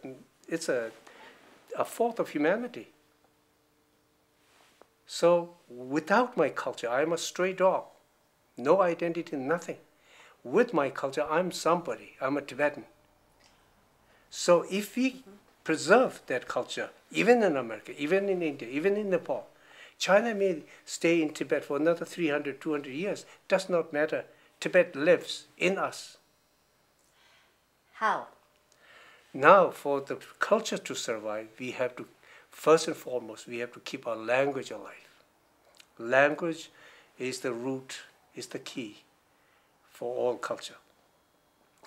fourth of humanity. So without my culture, I'm a stray dog. No identity, nothing. With my culture, I'm somebody. I'm a Tibetan. So if we preserve that culture, even in America, even in India, even in Nepal, China may stay in Tibet for another 300, 200 years. Does not matter. Tibet lives in us. How? Now, for the culture to survive, we have to, first and foremost, we have to keep our language alive. Language is the root, is the key for all culture.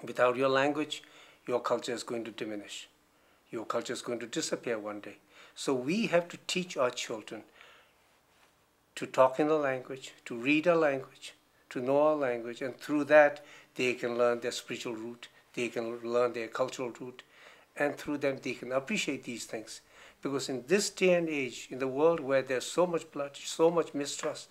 Without your language, your culture is going to diminish. Your culture is going to disappear one day. So we have to teach our children to talk in a language, to read a language, to know our language, and through that they can learn their spiritual root, they can learn their cultural root, and through them they can appreciate these things. Because in this day and age, in the world where there's so much blood, so much mistrust,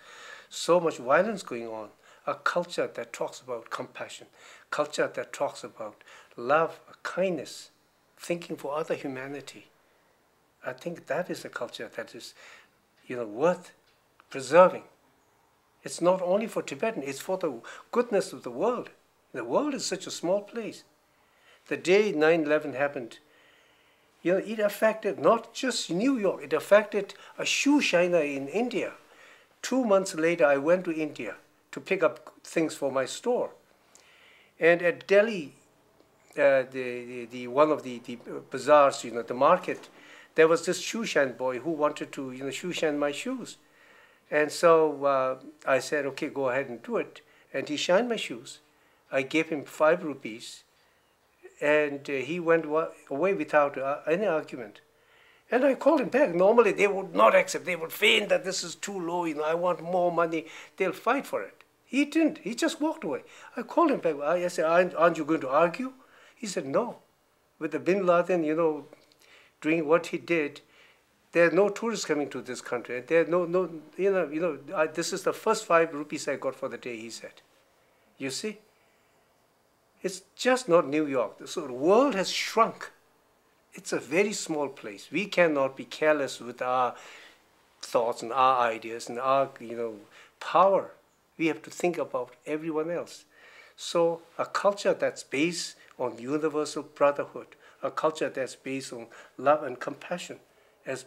so much violence going on, a culture that talks about compassion, culture that talks about love, kindness, thinking for other humanity, I think that is a culture that is, worth preserving. It's not only for Tibetan, it's for the goodness of the world. The world is such a small place. The day 9/11 happened, it affected not just New York, it affected a shoe shiner in India. 2 months later, I went to India to pick up things for my store. And at Delhi, one of the bazaars, the market, there was this shoe shine boy who wanted to, shoe shine my shoes. And so I said, okay, go ahead and do it. And he shined my shoes. I gave him 5 rupees. And he went away without any argument. And I called him back. Normally they would not accept. They would feign that this is too low, I want more money. They'll fight for it. He didn't. He just walked away. I called him back. I said, aren't you going to argue? He said, no. With the Bin Laden, doing what he did, there are no tourists coming to this country. There are this is the first 5 rupees I got for the day, he said. You see? It's just not New York. So the world has shrunk. It's a very small place. We cannot be careless with our thoughts and our ideas and our, power. We have to think about everyone else. So a culture that's based on universal brotherhood, a culture that's based on love and compassion, as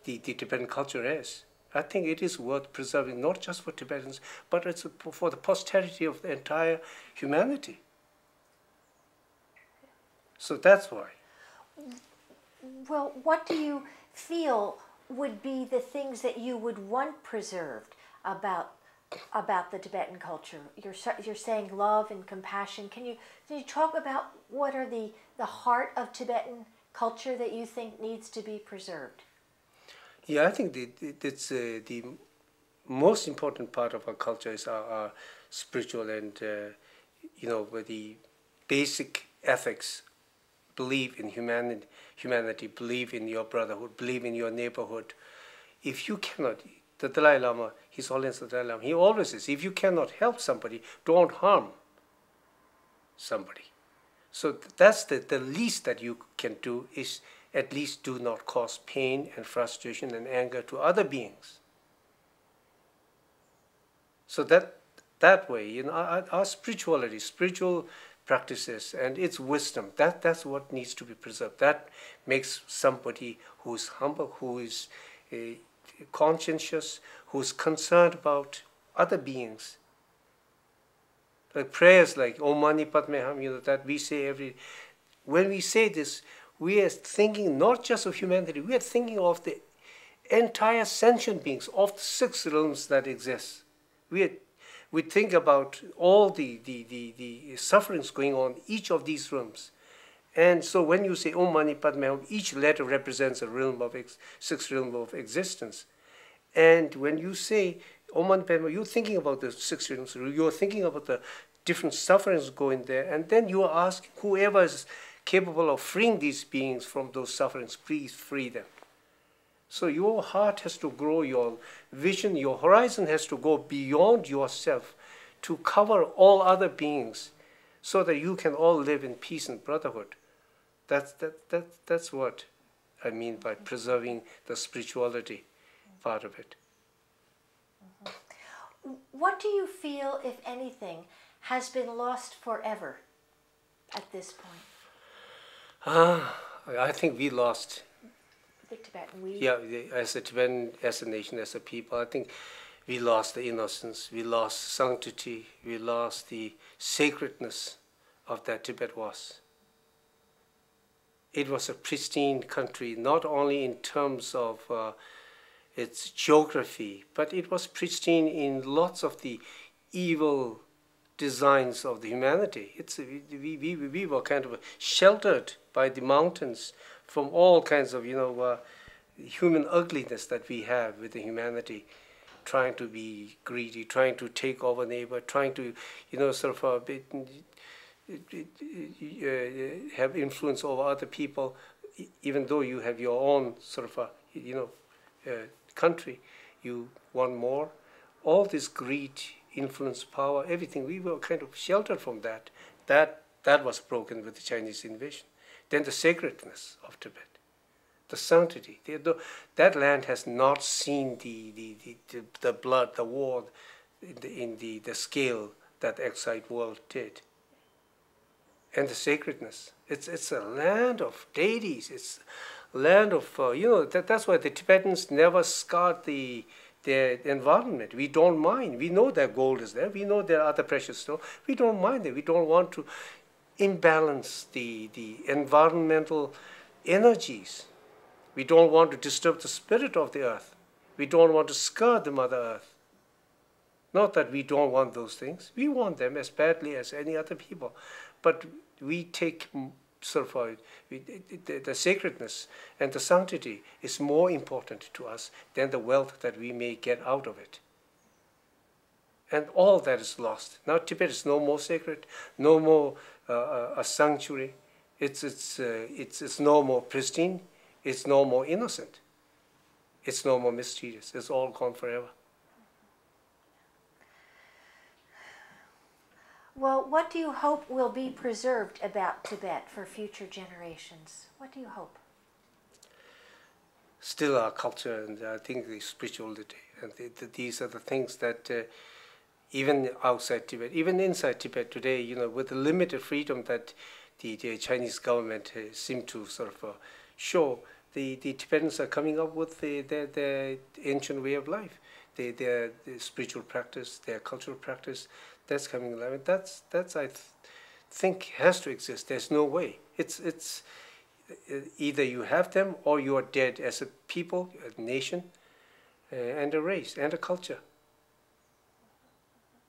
the Tibetan culture is, I think it is worth preserving, not just for Tibetans, but it's for the posterity of the entire humanity. So that's why. Well, what do you feel would be the things that you would want preserved about the Tibetan culture? You're saying love and compassion. Can you talk about what are the heart of Tibetan culture that you think needs to be preserved? Yeah, I think it's the most important part of our culture is our spiritual and the basic ethics. Believe in humanity, believe in your brotherhood, believe in your neighborhood. If you cannot, the Dalai Lama, His Holiness the Dalai Lama, he always says, if you cannot help somebody, don't harm. somebody. So that's the least that you can do, is at least do not cause pain and frustration and anger to other beings. So that way, you know, our spirituality, spiritual practices and its wisdom, that's what needs to be preserved. That makes somebody who is humble, who is conscientious, who is concerned about other beings. Like prayers like Om Mani Padme Hum, you know, that we say when we say this, we are thinking not just of humanity, we are thinking of the entire sentient beings, of the 6 realms that exist. We think about all the sufferings going on in each of these realms. And so when you say Om Mani Padme Hum, each letter represents a realm of 6 realms of existence. And when you say Om Mani Padme Hum, you're thinking about the 6 realms, you're thinking about the different sufferings going there, and then you are asking whoever is capable of freeing these beings from those sufferings, please free them. So your heart has to grow, your vision, your horizon has to go beyond yourself to cover all other beings so that you can all live in peace and brotherhood. That's what I mean by preserving the spirituality part of it. What do you feel, if anything, has been lost forever at this point? I think we lost. The Tibetan, we? Yeah, as a Tibetan, as a nation, as a people, I think we lost the innocence, we lost sanctity, we lost the sacredness of that Tibet was. It was a pristine country, not only in terms of its geography, but it was pristine in lots of the evil designs of the humanity. We were kind of sheltered by the mountains from all kinds of, you know, human ugliness that we have with the humanity, trying to be greedy, trying to take over neighbor, trying to, you know, sort of have influence over other people, even though you have your own sort of, you know, country, you want more. All this greed, influence, power, everything, we were kind of sheltered from that. That was broken with the Chinese invasion. Then the sacredness of Tibet, the sanctity. That land has not seen the blood, the war, in the scale that the exiled world did. And the sacredness. It's a land of deities. It's a land of, you know, that's why the Tibetans never scarred their environment. We don't mind. We know that gold is there. We know there are other precious stones. We don't mind it. We don't want to imbalance the environmental energies. We don't want to disturb the spirit of the earth. We don't want to scar the Mother Earth. Not that we don't want those things. We want them as badly as any other people. But we take sort of the sacredness and the sanctity is more important to us than the wealth that we may get out of it. And all that is lost. Now Tibet is no more sacred, no more a sanctuary. It's no more pristine. It's no more innocent. It's no more mysterious. It's all gone forever. Well, what do you hope will be preserved about Tibet for future generations? What do you hope? Still our culture, and I think the spirituality. And these are the things that even outside Tibet, even inside Tibet today, you know, with the limited freedom that the Chinese government seem to sort of show, the Tibetans are coming up with their ancient way of life, their spiritual practice, their cultural practice. That's coming alive. That's I think has to exist. There's no way. It's either you have them or you are dead as a people, a nation, and a race and a culture.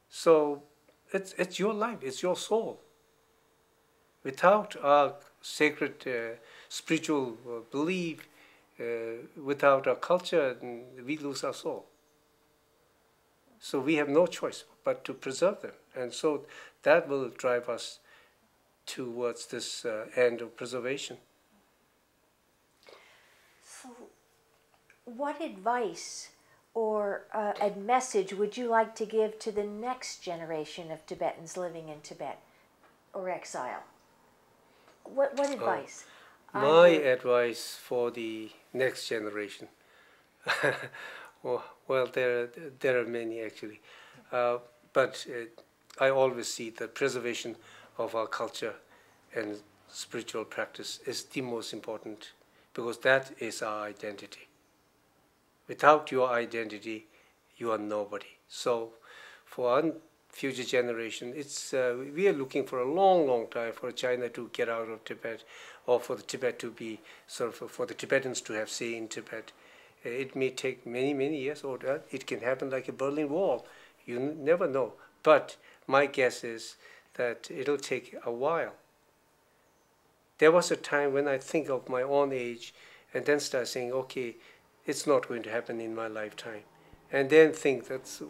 So it's your life. It's your soul. Without our sacred spiritual belief, without our culture, we lose our soul. So we have no choice but to preserve them. And so that will drive us towards this end of preservation. So what advice or a message would you like to give to the next generation of Tibetans living in Tibet? or exile? What advice? My advice for the next generation. Well, there are many actually, but I always see the preservation of our culture and spiritual practice is the most important, because that is our identity. Without your identity, you are nobody. So, for our future generation, we are looking for a long time for China to get out of Tibet, or for the Tibet to be for the Tibetans to have say in Tibet. It may take many years, or it can happen like a Berlin Wall. You never know. But my guess is that it'll take a while. There was a time when I think of my own age and then start saying, okay, it's not going to happen in my lifetime. And then think that's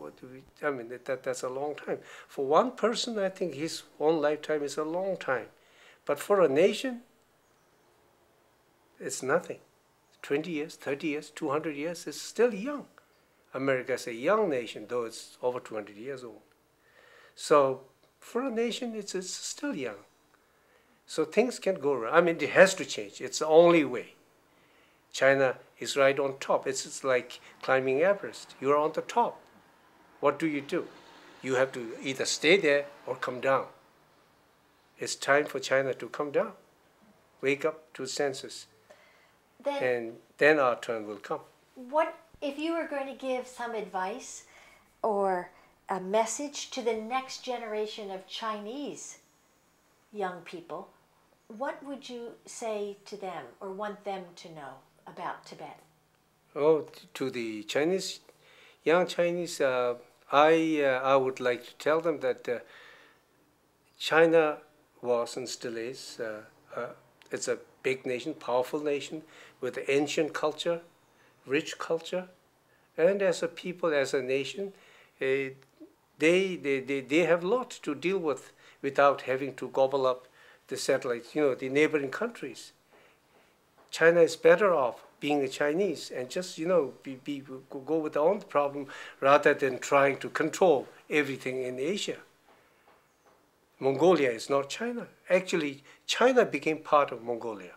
that's a long time. For one person, I think his own lifetime is a long time. But for a nation, it's nothing. 20 years, 30 years, 200 years is still young. America is a young nation, though it's over 200 years old. So for a nation, it's still young. So things can go wrong. I mean, it has to change. It's the only way. China is right on top. It's like climbing Everest. You're on the top. What do? You have to either stay there or come down. It's time for China to come down. Wake up to senses. And then our turn will come. What if you were going to give some advice or a message to the next generation of Chinese young people? What would you say to them or want them to know about Tibet? Oh, to the Chinese, young Chinese, I would like to tell them that China was and still is. It's a big nation, powerful nation with ancient culture, rich culture, and as a people, as a nation, they have a lot to deal with without having to gobble up the satellites, the neighboring countries. China is better off being a Chinese and just, go with their own problem rather than trying to control everything in Asia. Mongolia is not China. Actually, China became part of Mongolia.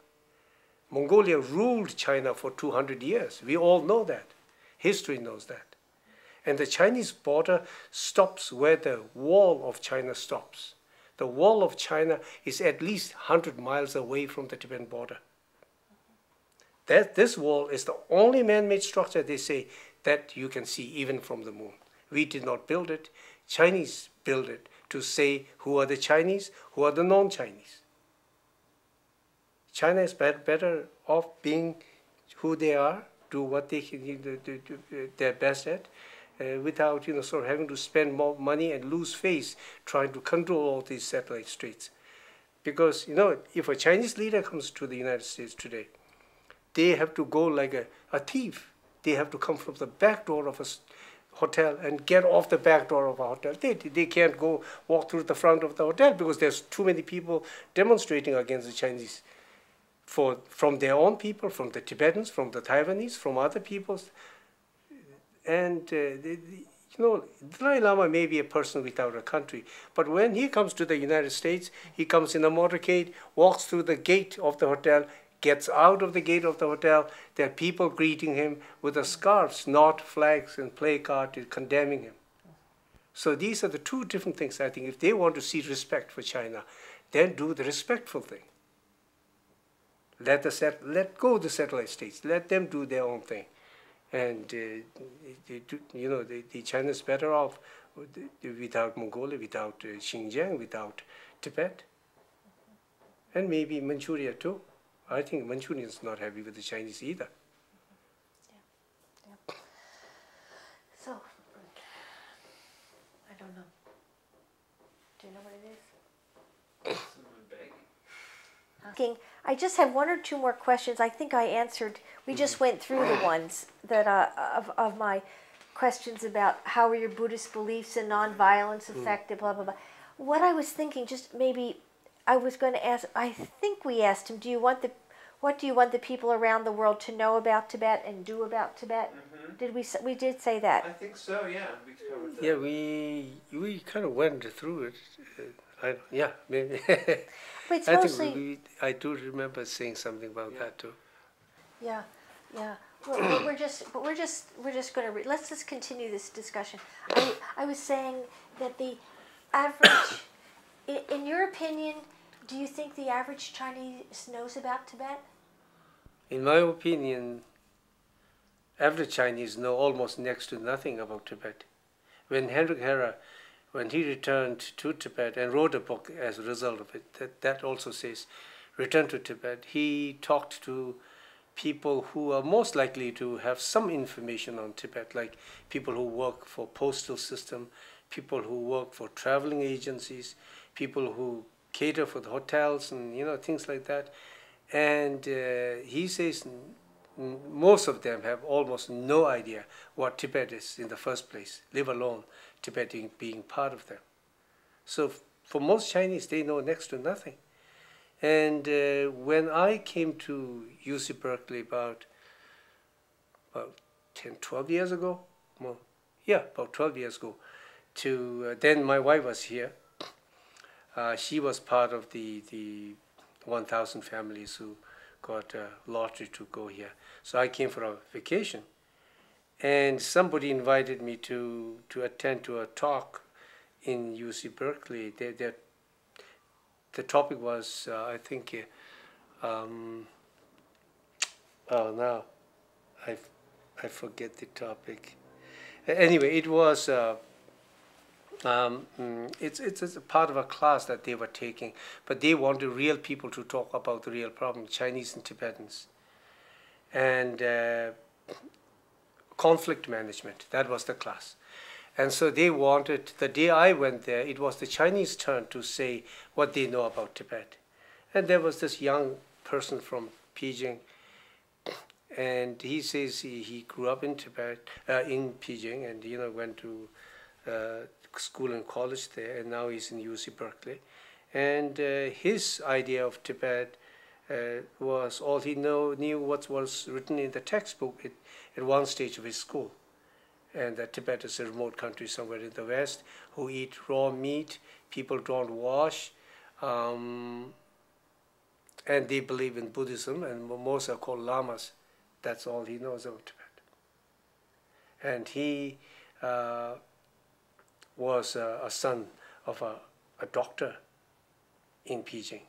Mongolia ruled China for 200 years. We all know that. History knows that. And the Chinese border stops where the wall of China stops. The wall of China is at least 100 miles away from the Tibetan border. This wall is the only man-made structure, they say, that you can see even from the moon. We did not build it. Chinese built it to say who are the Chinese, who are the non-Chinese. China is better off being who they are, do what they can do their best at, without sort of having to spend more money and lose face trying to control all these satellite states. Because if a Chinese leader comes to the United States today, they have to go like a thief. They have to come from the back door of a hotel and get off the back door of a hotel. They can't go walk through the front of the hotel because there's too many people demonstrating against the Chinese. From their own people, from the Tibetans, from the Taiwanese, from other peoples. And, Dalai Lama may be a person without a country, but when he comes to the United States, he comes in a motorcade, walks through the gate of the hotel, gets out of the gate of the hotel. There are people greeting him with the scarves, not flags and placards condemning him. So these are the two different things, I think. If they want to see respect for China, then do the respectful thing. Let go of the satellite states. Let them do their own thing. And the China is better off without Mongolia, without Xinjiang, without Tibet, and maybe Manchuria too. I think Manchuria is not happy with the Chinese either. Yeah. So, I don't know. Do you know what it is? I just have one or two more questions. I think I answered. We just went through the ones that of my questions about how are your Buddhist beliefs and nonviolence affected, blah blah blah. What I was thinking, just maybe, I was going to ask. I think we asked him, what do you want the people around the world to know about Tibet and do about Tibet? Mm-hmm. We did say that? I think so. Yeah, we covered that. Yeah, we kind of went through it. Yeah, maybe. But it's I mostly, think I do remember saying something about that too. yeah, yeah. Well, we're just going to let's just continue this discussion. I was saying that the average, in your opinion, do you think the average Chinese knows about Tibet? In my opinion, average Chinese know almost next to nothing about Tibet. When Henrik Herrera, when he returned to Tibet and wrote a book as a result of it, that also says, return to Tibet, he talked to people who are most likely to have some information on Tibet, like people who work for postal system, people who work for traveling agencies, people who cater for the hotels and things like that. And he says most of them have almost no idea what Tibet is in the first place, leave alone Tibet being part of them. So for most Chinese, they know next to nothing. And when I came to UC Berkeley about 10, 12 years ago, well, yeah, about 12 years ago, then my wife was here. She was part of the 1,000 families who got a lottery to go here. So I came for a vacation. And somebody invited me to attend to a talk in UC Berkeley. The topic was, I think, now I forget the topic. Anyway, it was, it's a part of a class that they were taking, but they wanted real people to talk about the real problem, Chinese and Tibetans. And conflict management, that was the class. And so they wanted, the day I went there, it was the Chinese turn to say what they know about Tibet. And there was this young person from Beijing, and he says he grew up in Tibet, in Beijing, and went to school and college there, and now he's in UC Berkeley. And his idea of Tibet was all he knew what was written in the textbook at one stage of his school. And that Tibet is a remote country somewhere in the West who eat raw meat, people don't wash, and they believe in Buddhism, and most are called lamas. That's all he knows about Tibet. And he was a son of a doctor in Beijing.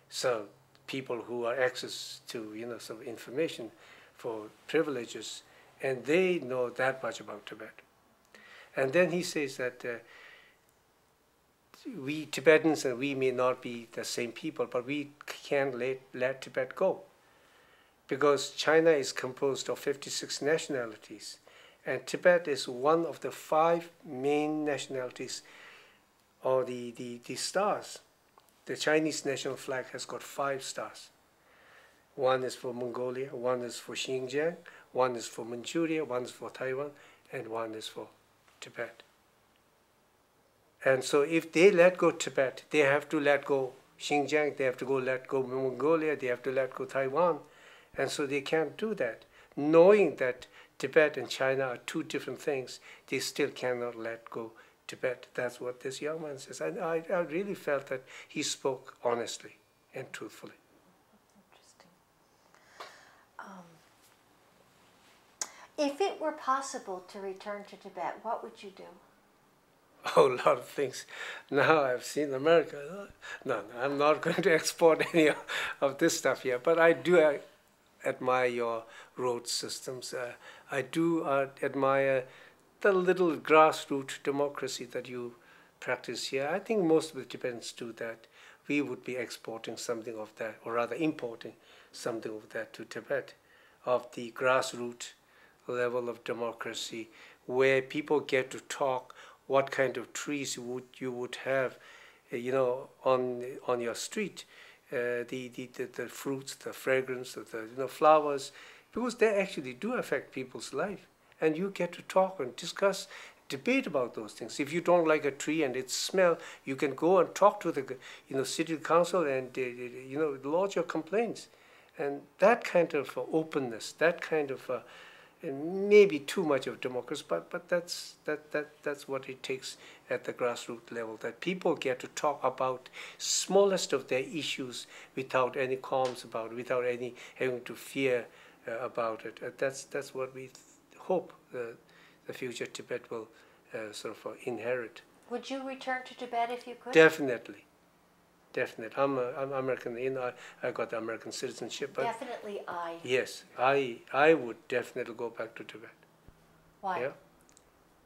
So people who are access to some information for privileges, and they know that much about Tibet. And then he says that we Tibetans and we may not be the same people, but we can't let Tibet go. Because China is composed of 56 nationalities, and Tibet is one of the 5 main nationalities, or the stars. The Chinese national flag has got 5 stars. One is for Mongolia, one is for Xinjiang, one is for Manchuria, one is for Taiwan, and one is for Tibet. And so if they let go Tibet, they have to let go Xinjiang, they have to let go Mongolia, they have to let go Taiwan. And so they can't do that. Knowing that Tibet and China are 2 different things, they still cannot let go Tibet. That's what this young man says. And I really felt that he spoke honestly and truthfully. If it were possible to return to Tibet, what would you do? Oh, a lot of things. Now I've seen America. No, I'm not going to export any of this stuff here. But I do admire your road systems. I do admire the little grassroots democracy that you practice here. I think most of the Tibetans do that. We would be exporting something of that, or rather importing something of that to Tibet, of the grassroots level of democracy, where people get to talk what kind of trees you would have, on your street, the fruits, the fragrance of the flowers, because they actually do affect people's life, and you get to talk and discuss, debate about those things. If you don't like a tree and its smell, you can go and talk to the city council and lodge your complaints, and that kind of openness, that kind of maybe too much of democracy, but that's what it takes at the grassroots level, that people get to talk about smallest of their issues without any qualms about it, without any having to fear about it. That's what we hope the future Tibet will sort of inherit. Would you return to Tibet if you could? Definitely. Definitely. I'm American. I got the American citizenship. But Definitely I. yes, I would definitely go back to Tibet. Why? Yeah,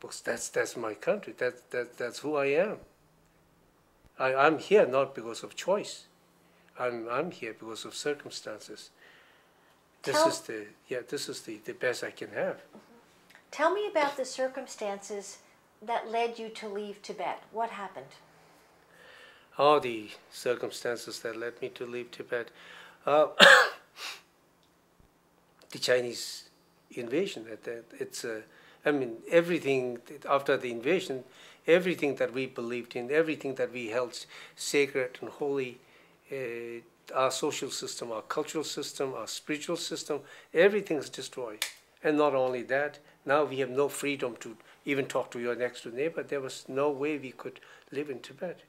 because that's my country. That's who I am. I'm here not because of choice. I'm here because of circumstances. This is the best I can have. Tell me about the circumstances that led you to leave Tibet. What happened? All the circumstances that led me to leave Tibet. The Chinese invasion. I mean, everything after the invasion, everything that we believed in, everything that we held sacred and holy, our social system, our cultural system, our spiritual system, everything is destroyed. And not only that, now we have no freedom to even talk to your next door neighbor. There was no way we could live in Tibet.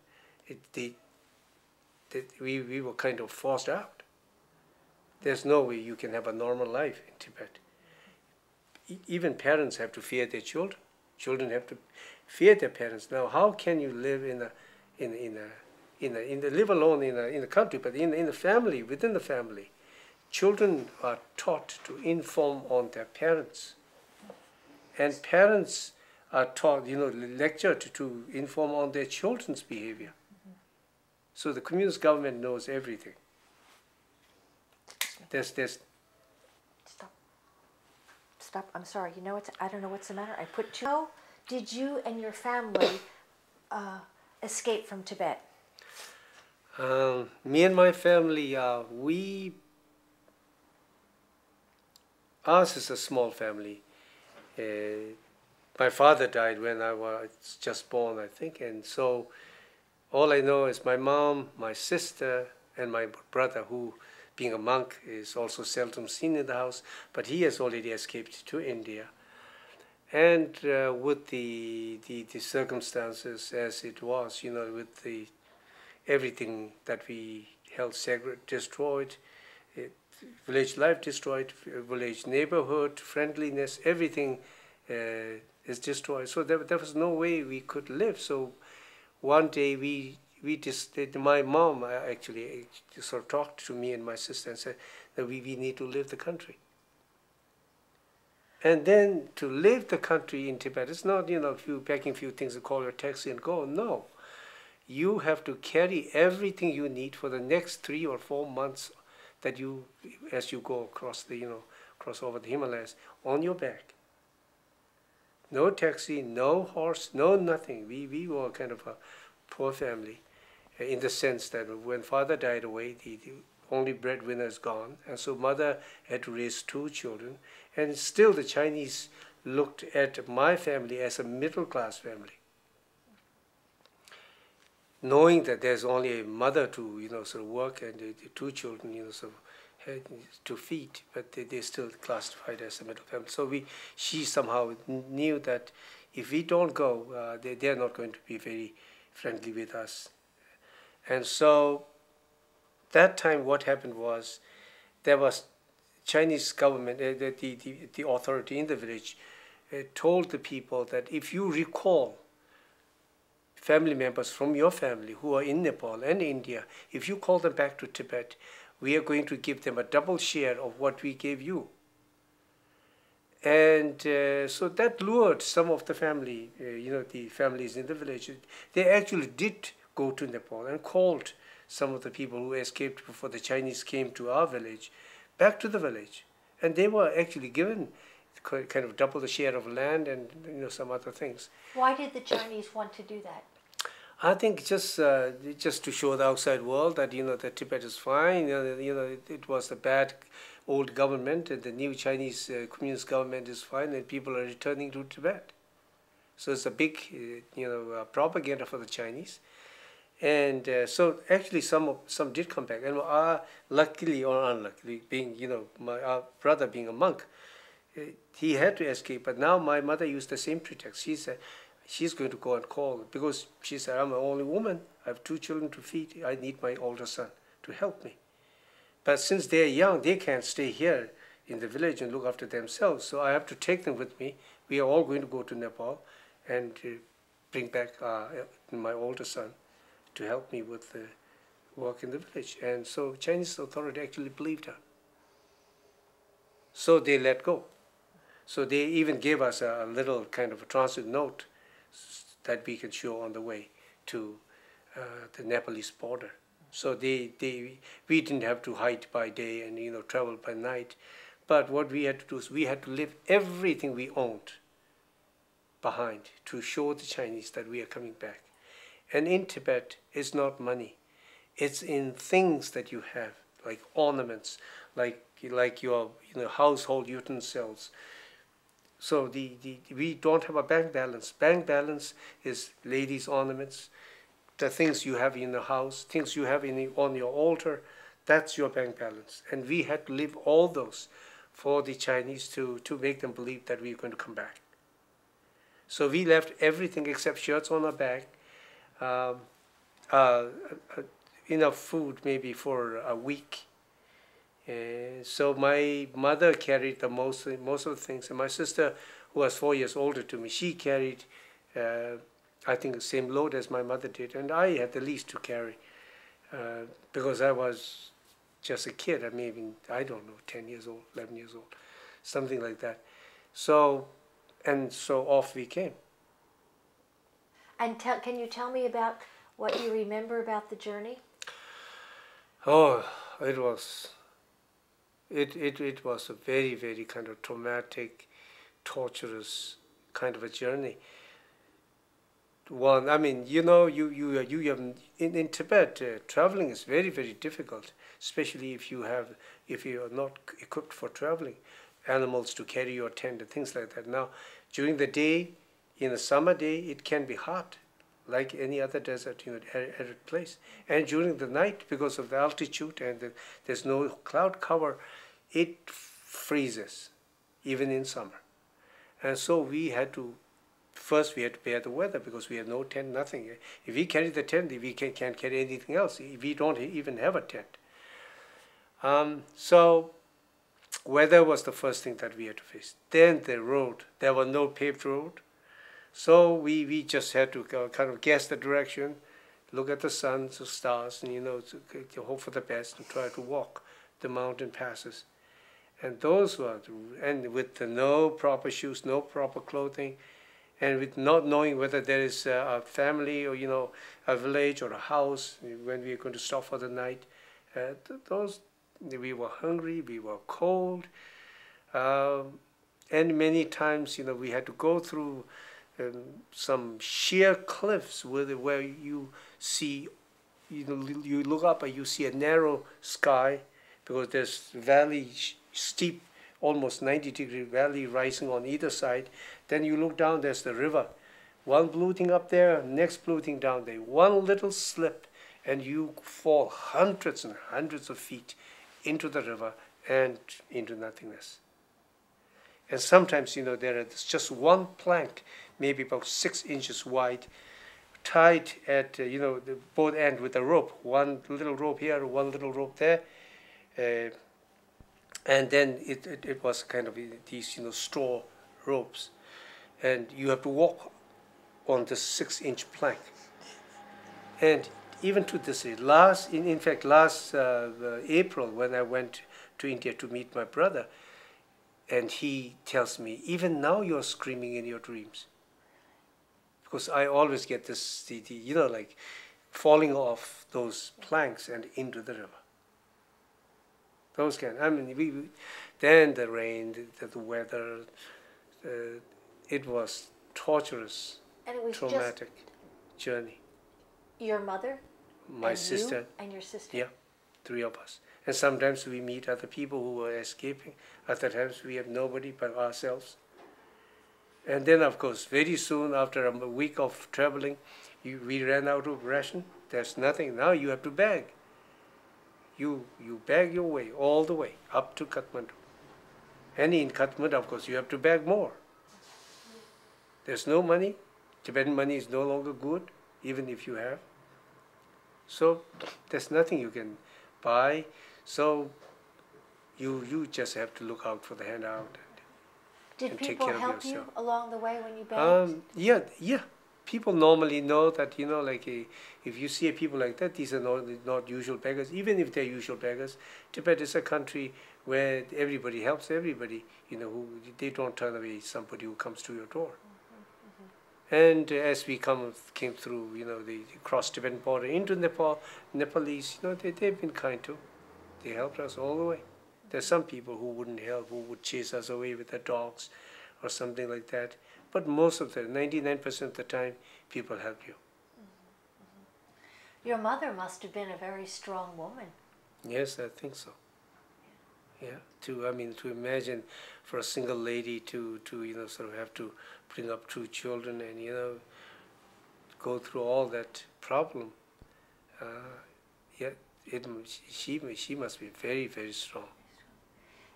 We were kind of forced out. There's no way you can have a normal life in Tibet. Even parents have to fear their children. Children have to fear their parents. Now, how can you live live alone in a country, but in the family, within the family? Children are taught to inform on their parents, and parents are taught, lectured to inform on their children's behavior. So the communist government knows everything. There's Stop. I'm sorry. You know, I don't know what's the matter. I put two. How did you and your family escape from Tibet? Me and my family, ours is a small family. My father died when I was just born, I think, and so all I know is my mom, my sister, and my brother, who, being a monk, is also seldom seen in the house, but he has already escaped to India. And with the circumstances as it was, with everything that we held sacred destroyed, village life destroyed, village neighborhood, friendliness, everything is destroyed. So there was no way we could live. So one day my mom actually sort of talked to me and my sister and said that we need to leave the country. And then to leave the country in Tibet, it's not, packing a few things and call your taxi and go. No. You have to carry everything you need for the next 3 or 4 months as you go across cross over the Himalayas on your back. No taxi, no horse, no nothing. We were kind of a poor family in the sense that when father died away, the only breadwinner is gone, and so mother had to raise 2 children, and still the Chinese looked at my family as a middle-class family, knowing that there's only a mother to sort of work and the 2 children sort of had to feed, but they're still classified as a middle family. So she somehow knew that if we don't go, they're not going to be very friendly with us. And so that time what happened was there was Chinese government, the authority in the village told the people that if you recall family members from your family who are in Nepal and India, if you call them back to Tibet, we are going to give them a double share of what we gave you. And so that lured some of the family, the families in the village. They actually did go to Nepal and called some of the people who escaped before the Chinese came to our village back to the village. And they were actually given kind of double the share of land and some other things. Why did the Chinese want to do that? I think just to show the outside world that that Tibet is fine. It was the bad old government, and the new Chinese communist government is fine, and people are returning to Tibet. So it's a big propaganda for the Chinese, and so actually some did come back, and luckily or unluckily, being our brother being a monk, he had to escape. But now my mother used the same pretext. She said she's going to go and call, because she said, I'm the only woman. I have 2 children to feed. I need my older son to help me. But since they're young, they can't stay here in the village and look after themselves. So I have to take them with me. We are all going to go to Nepal and bring back my older son to help me with the work in the village. And so Chinese authority actually believed her. So they let go. So they even gave us a little kind of a transit note that we can show on the way to the Nepalese border. So we didn't have to hide by day and travel by night. But what we had to do is we had to leave everything we owned behind to show the Chinese that we are coming back. And in Tibet, it's not money. It's in things that you have, like ornaments, like your household utensils. So we don't have a bank balance. Bank balance is ladies' ornaments, the things you have in the house, things you have on your altar. That's your bank balance. And we had to leave all those for the Chinese to make them believe that we were going to come back. So we left everything except shirts on our back, enough food maybe for a week. So my mother carried the most of the things, and my sister, who was 4 years older to me, she carried, I think, the same load as my mother did, and I had the least to carry because I was just a kid. I mean, I don't know, 10 years old, 11 years old, something like that. So off we came. And can you tell me about what you remember about the journey? Oh, it was a very, very kind of traumatic, torturous kind of a journey. One, I mean, you have in Tibet, traveling is very, very difficult, especially if you are not equipped for traveling, animals to carry your tent and things like that. Now, during the day, in the summer day, it can be hot, like any other desert, arid place. And during the night, because of the altitude and there's no cloud cover, it freezes, even in summer. And so first we had to bear the weather because we had no tent, nothing. If we carry the tent, we can't carry anything else. We don't even have a tent. So weather was the first thing that we had to face. Then the road. There was no paved road. So we just had to kind of guess the direction, look at the sun, the stars, and to hope for the best and try to walk the mountain passes. And with no proper shoes, no proper clothing, and with not knowing whether there is a family or a village or a house when we are going to stop for the night. We were hungry, we were cold, and many times we had to go through some sheer cliffs where you see, you look up and you see a narrow sky because there's steep, almost 90-degree valley rising on either side. Then you look down, there's the river. One blue thing up there, next blue thing down there. One little slip and you fall hundreds and hundreds of feet into the river and into nothingness. And sometimes, there is just one plank, maybe about 6 inches wide, tied at, the both end with a rope. One little rope here, one little rope there. And then it was kind of these, straw ropes. And you have to walk on the 6-inch plank. And even to this day, last April, when I went to India to meet my brother, and he tells me, even now you're screaming in your dreams. Because I always get this, like falling off those planks and into the river. Then the rain, the weather, it was torturous, and it was traumatic journey. Your mother? My sister. You and your sister? Yeah, 3 of us. And sometimes we meet other people who are escaping. Other times we have nobody but ourselves. And then, of course, very soon after a week of traveling, we ran out of ration. There's nothing. Now you have to beg. You beg your way all the way up to Kathmandu. And in Kathmandu, of course, you have to beg more. There's no money. Tibetan money is no longer good, even if you have. So there's nothing you can buy. So you just have to look out for the handout Did and take people care of help you yourself. along the way when you begged? Yeah. People normally know that, like if you see people like that, these are not usual beggars. Even if they're usual beggars, Tibet is a country where everybody helps everybody. They don't turn away somebody who comes to your door. And as we came through, the cross-Tibetan border into Nepal, Nepalese, they've been kind too. They helped us all the way. There's some people who wouldn't help, who would chase us away with their dogs or something like that. But most of the, 99% of the time, people help you. Your mother must have been a very strong woman. Yes, I think so. Yeah, to imagine for a single lady to sort of have to bring up 2 children and, go through all that problem. She must be very, very strong.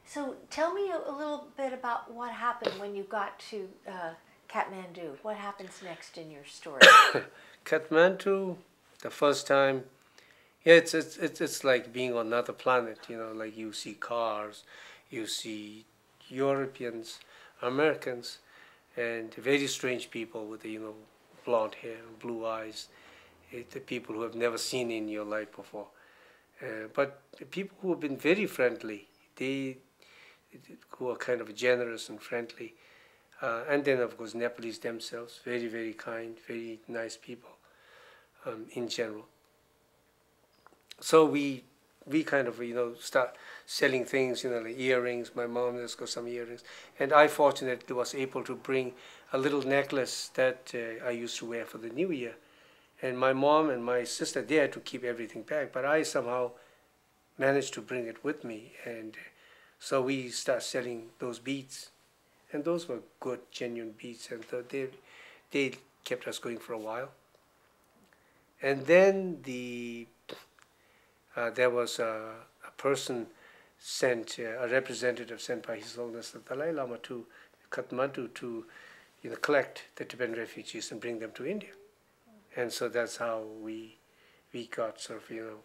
So tell me a little bit about what happened when you got to Kathmandu. What happens next in your story? Kathmandu, the first time, it's like being on another planet. Like you see cars, you see Europeans, Americans, and very strange people with blonde hair and blue eyes. The people who have never seen in your life before. But the people who have been very friendly, who are kind of generous and friendly. And then, of course, Nepalese themselves, very, very kind, very nice people in general. So we kind of, start selling things, like earrings. My mom has got some earrings. And I fortunately was able to bring a little necklace that I used to wear for the New Year. And my mom and my sister, they had to keep everything back. But I somehow managed to bring it with me. And so we start selling those beads. And those were good, genuine beads. And so they kept us going for a while. And then there was a person sent, a representative sent by His Holiness the Dalai Lama to Kathmandu to collect the Tibetan refugees and bring them to India. And so that's how we got sort of,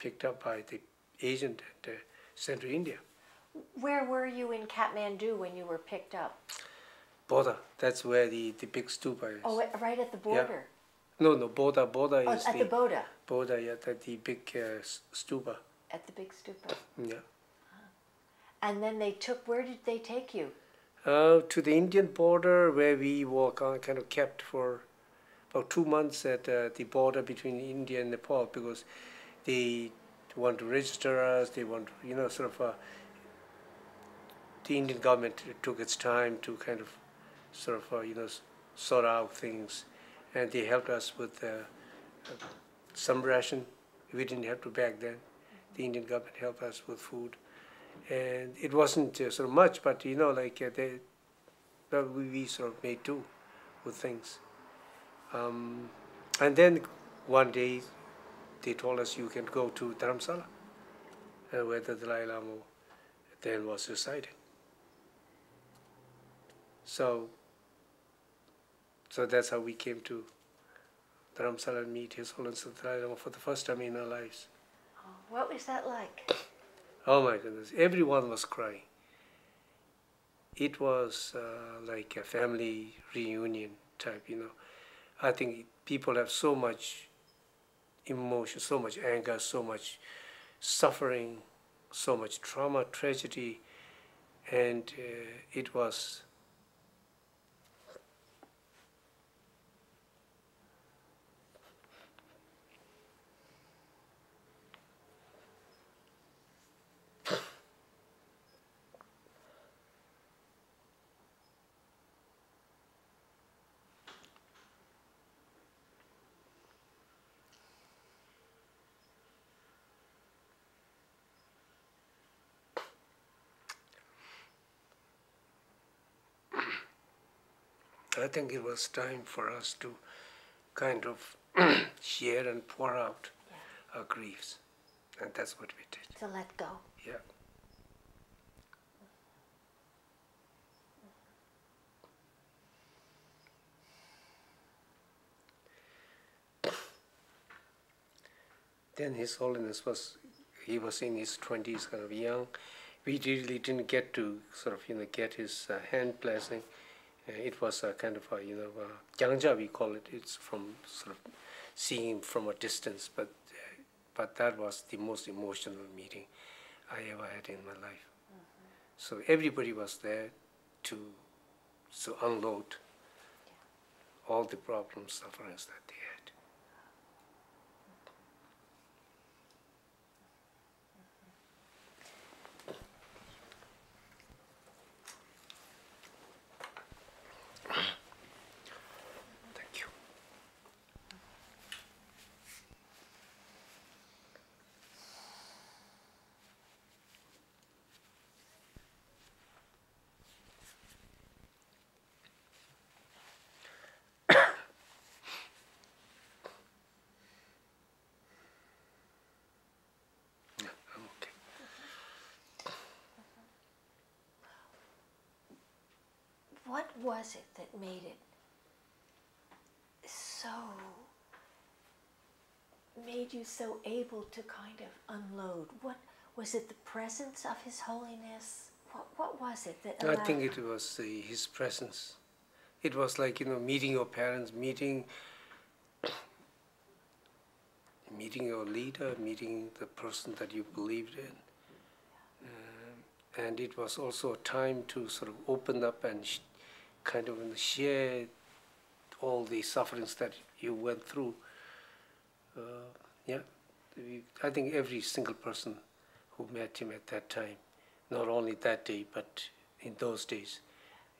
picked up by the agent and sent to India. Where were you in Kathmandu when you were picked up? Bodha, that's where the big stupa is. Oh, right at the border? Yeah. No, Bodha is at the Bodha? Bodha, yeah, the big stupa. At the big stupa? Yeah. And then where did they take you? To the Indian border, where we were kind of kept for about 2 months at the border between India and Nepal, because they want to register us, they want, the Indian government took its time to kind of sort out things, and they helped us with some ration. We didn't have to back then. The Indian government helped us with food, and it wasn't sort of much, but we sort of made do with things. And then one day they told us you can go to Dharamsala, where the Dalai Lama then was residing. So that's how we came to Dharamsala and meet His Holiness the Dalai Lama for the first time in our lives. Oh, what was that like? Oh my goodness, everyone was crying. It was like a family reunion type, I think people have so much emotion, so much anger, so much suffering, so much trauma, tragedy, and it was I think it was time for us to kind of share and pour out our griefs. And that's what we did. To let go. Yeah. Then His Holiness he was in his 20s, kind of young. We really didn't get to sort of, get his hand blessing. It was a kind of a, Jangja we call it. It's from sort of seeing him from a distance, but that was the most emotional meeting I ever had in my life. So everybody was there to unload all the problems, sufferings that they had. Thank you. Okay. What was it that made you so able to kind of unload? What was it? The presence of His Holiness? What was it that allowed? I think it was his presence. It was like, meeting your parents, meeting your leader, meeting the person that you believed in. And it was also a time to sort of open up and kind of share all the sufferings that you went through. I think every single person who met him at that time, not only that day, but in those days,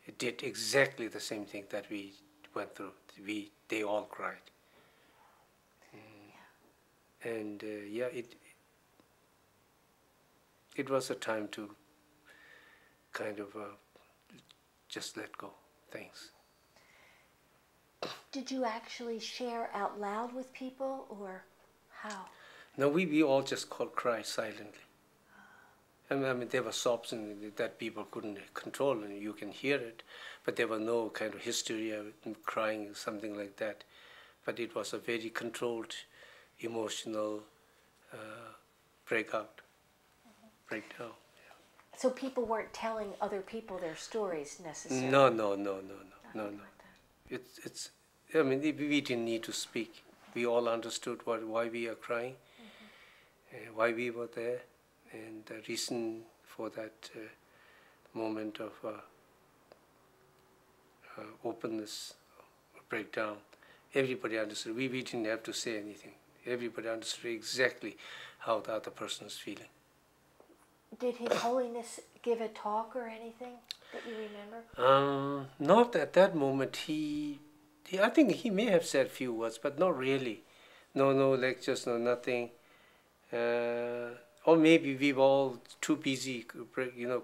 it did exactly the same thing that we went through. They all cried. And it was a time to kind of just let go things. Did you actually share out loud with people, or how? No, we all just cry silently. I mean, there were sobs that people couldn't control, and you can hear it, but there was no kind of hysteria, crying, something like that. But it was a very controlled, emotional breakdown. Yeah. So people weren't telling other people their stories necessarily? No. It's. I mean, we didn't need to speak. We all understood why we are crying, why we were there, and the reason for that moment of openness, breakdown. Everybody understood. We didn't have to say anything. Everybody understood exactly how the other person is feeling. Did His Holiness give a talk or anything that you remember? Not at that moment. I think he may have said a few words, but not really. No lectures, no nothing. Or maybe we were all too busy,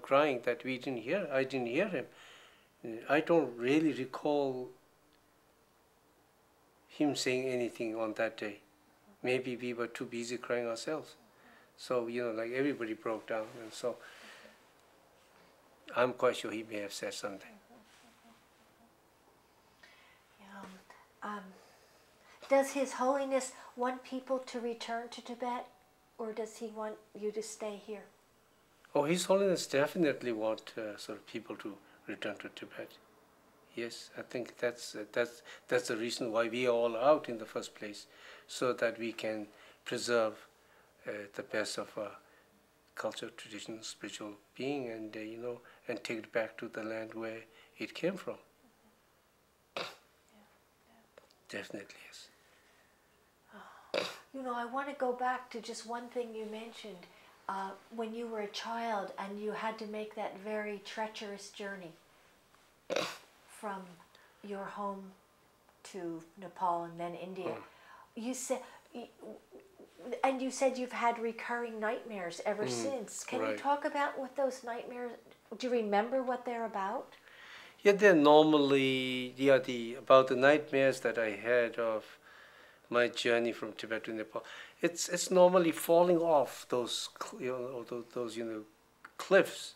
crying that we didn't hear. I didn't hear him. I don't really recall him saying anything on that day. Maybe we were too busy crying ourselves. So, like everybody broke down, and so I'm quite sure he may have said something. Does His Holiness want people to return to Tibet, or does he want you to stay here? Oh, His Holiness definitely want sort of people to return to Tibet. Yes, I think that's the reason why we are all out in the first place, so that we can preserve the best of our culture, tradition, spiritual being, and and take it back to the land where it came from. Definitely, yes. I want to go back to just one thing you mentioned. When you were a child and you had to make that very treacherous journey from your home to Nepal and then India. You said you've had recurring nightmares ever since. Can you talk about what those nightmares, do you remember what they're about? Yeah, they're normally, about the nightmares that I had of my journey from Tibet to Nepal. It's normally falling off those cliffs,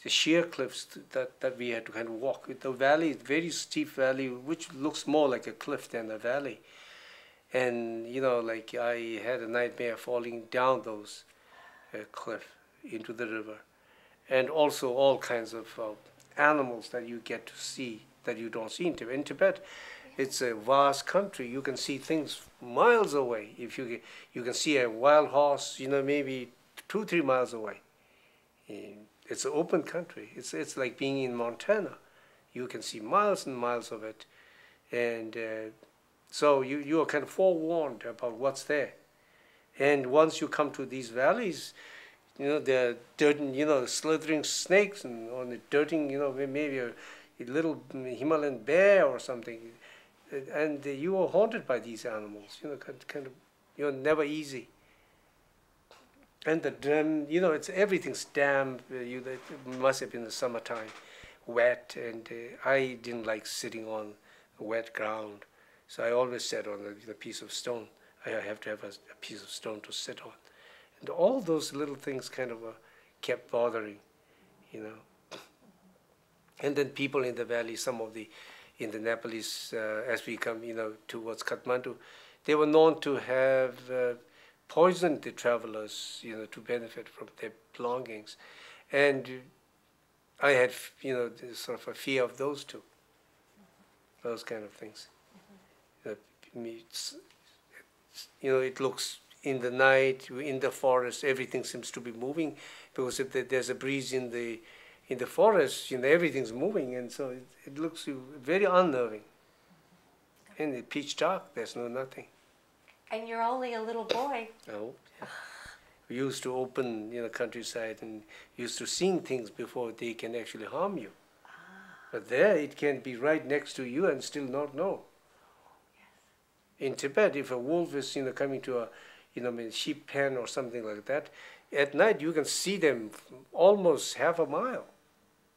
the sheer cliffs that we had to kind of walk. The valley, very steep valley, which looks more like a cliff than a valley. And like I had a nightmare falling down those cliff into the river. And also all kinds of animals that you get to see that you don't see in Tibet. In Tibet, it's a vast country. You can see things miles away. If you can see a wild horse, maybe 2-3 miles away. It's an open country. It's like being in Montana. You can see miles and miles of it, and so you are kind of forewarned about what's there. And once you come to these valleys, there are dirt, slithering snakes and on the dirting, maybe a little Himalayan bear or something, and you are haunted by these animals. Kind of, never easy. And the dam, everything's damp. It must have been the summertime, wet, and I didn't like sitting on wet ground, so I always sat on a piece of stone. I have to have a piece of stone to sit on. And all those little things kind of kept bothering, And then people in the valley, in the Nepalese, as we come, towards Kathmandu, they were known to have poisoned the travelers, to benefit from their belongings. And I had, sort of a fear of those two, those kind of things. It looks in the night, in the forest, everything seems to be moving, because if there's a breeze in the forest, everything's moving, and so it looks very unnerving. And it's pitch dark, there's nothing. And you're only a little boy. Oh, yeah. We used to open, countryside and used to seeing things before they can actually harm you. Ah. But there, it can be right next to you and still not know. Yes. In Tibet, if a wolf is, coming to a, sheep pen or something like that, at night you can see them almost half a mile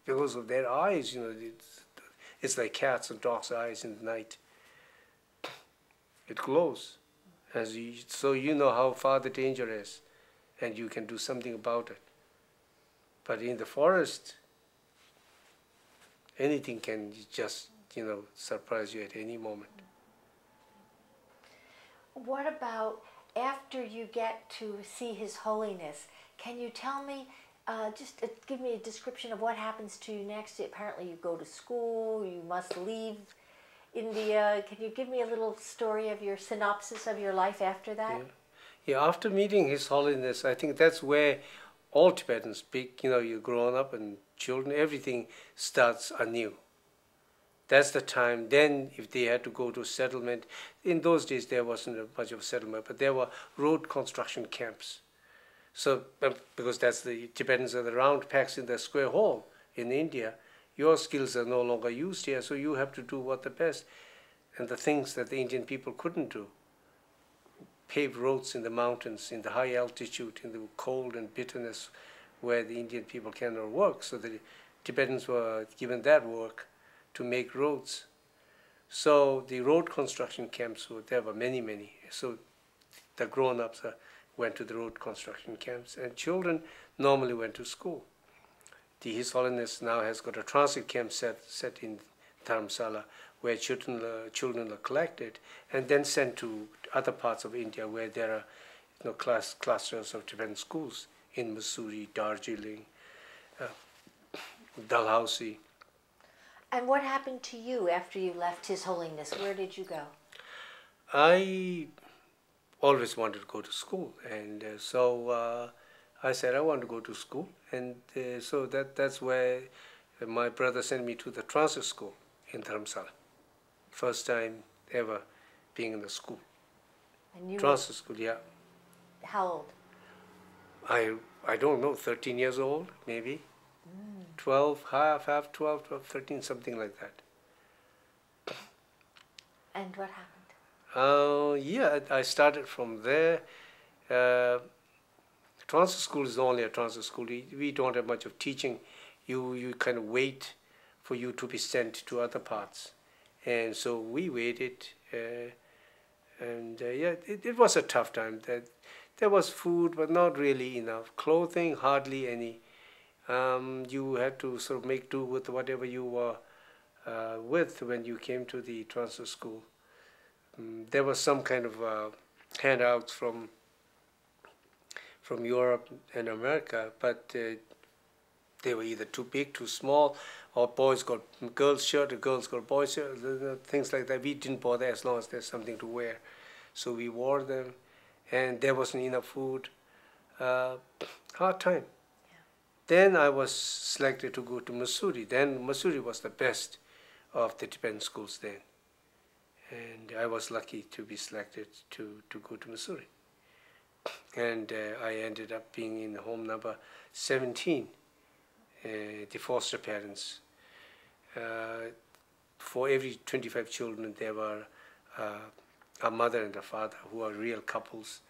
because of their eyes. It's like cats and dogs' eyes in the night. It glows, so you know how far the danger is, and you can do something about it. But in the forest, anything can just, surprise you at any moment. What about after you get to see His Holiness? Can you tell me, just give me a description of what happens to you next? Apparently you go to school, you must leave India. Can you give me a little story of your synopsis of your life after that? Yeah, after meeting His Holiness, I think that's where all Tibetans speak. You're grown up and children, everything starts anew. That's the time. Then if they had to go to settlement, in those days there wasn't much of a settlement, but there were road construction camps. So, because that's the Tibetans are the round pegs in the square hole in India, your skills are no longer used here, so you have to do what the best. And the things that the Indian people couldn't do, pave roads in the mountains, in the high altitude, in the cold and bitterness where the Indian people cannot work. So the Tibetans were given that work to make roads. So the road construction camps, there were many, many. So the grown-ups went to the road construction camps, and children normally went to school. His Holiness now has got a transit camp set in Dharamsala, where children are collected and then sent to other parts of India where there are clusters of Tibetan schools in Mussoorie, Darjeeling, Dalhousie. And what happened to you after you left His Holiness? Where did you go? I always wanted to go to school, and so I said I want to go to school, and so that's where my brother sent me to the transit school in Dharamsala. First time ever being in the school. And you transit school, yeah. How old? I don't know, 13 years old, maybe. 12, half 12, 13, something like that. And what happened? Yeah, I started from there. Transit school is only a transit school. We don't have much of teaching. You kind of wait for you to be sent to other parts. And so we waited. Yeah, it was a tough time. There was food, but not really enough. Clothing, hardly any. You had to sort of make do with whatever you were with when you came to the transit school. there was some kind of handouts from Europe and America, but they were either too big, too small, or boys got girls' shirt, or girls got boys' shirt, things like that. We didn't bother as long as there's something to wear. So we wore them, and there wasn't enough food. Hard time. Then I was selected to go to Missouri. Then Missouri was the best of the Tibetan schools then. And I was lucky to be selected to go to Missouri. And I ended up being in home number 17, the foster parents. For every 25 children, there were a mother and a father who are real couples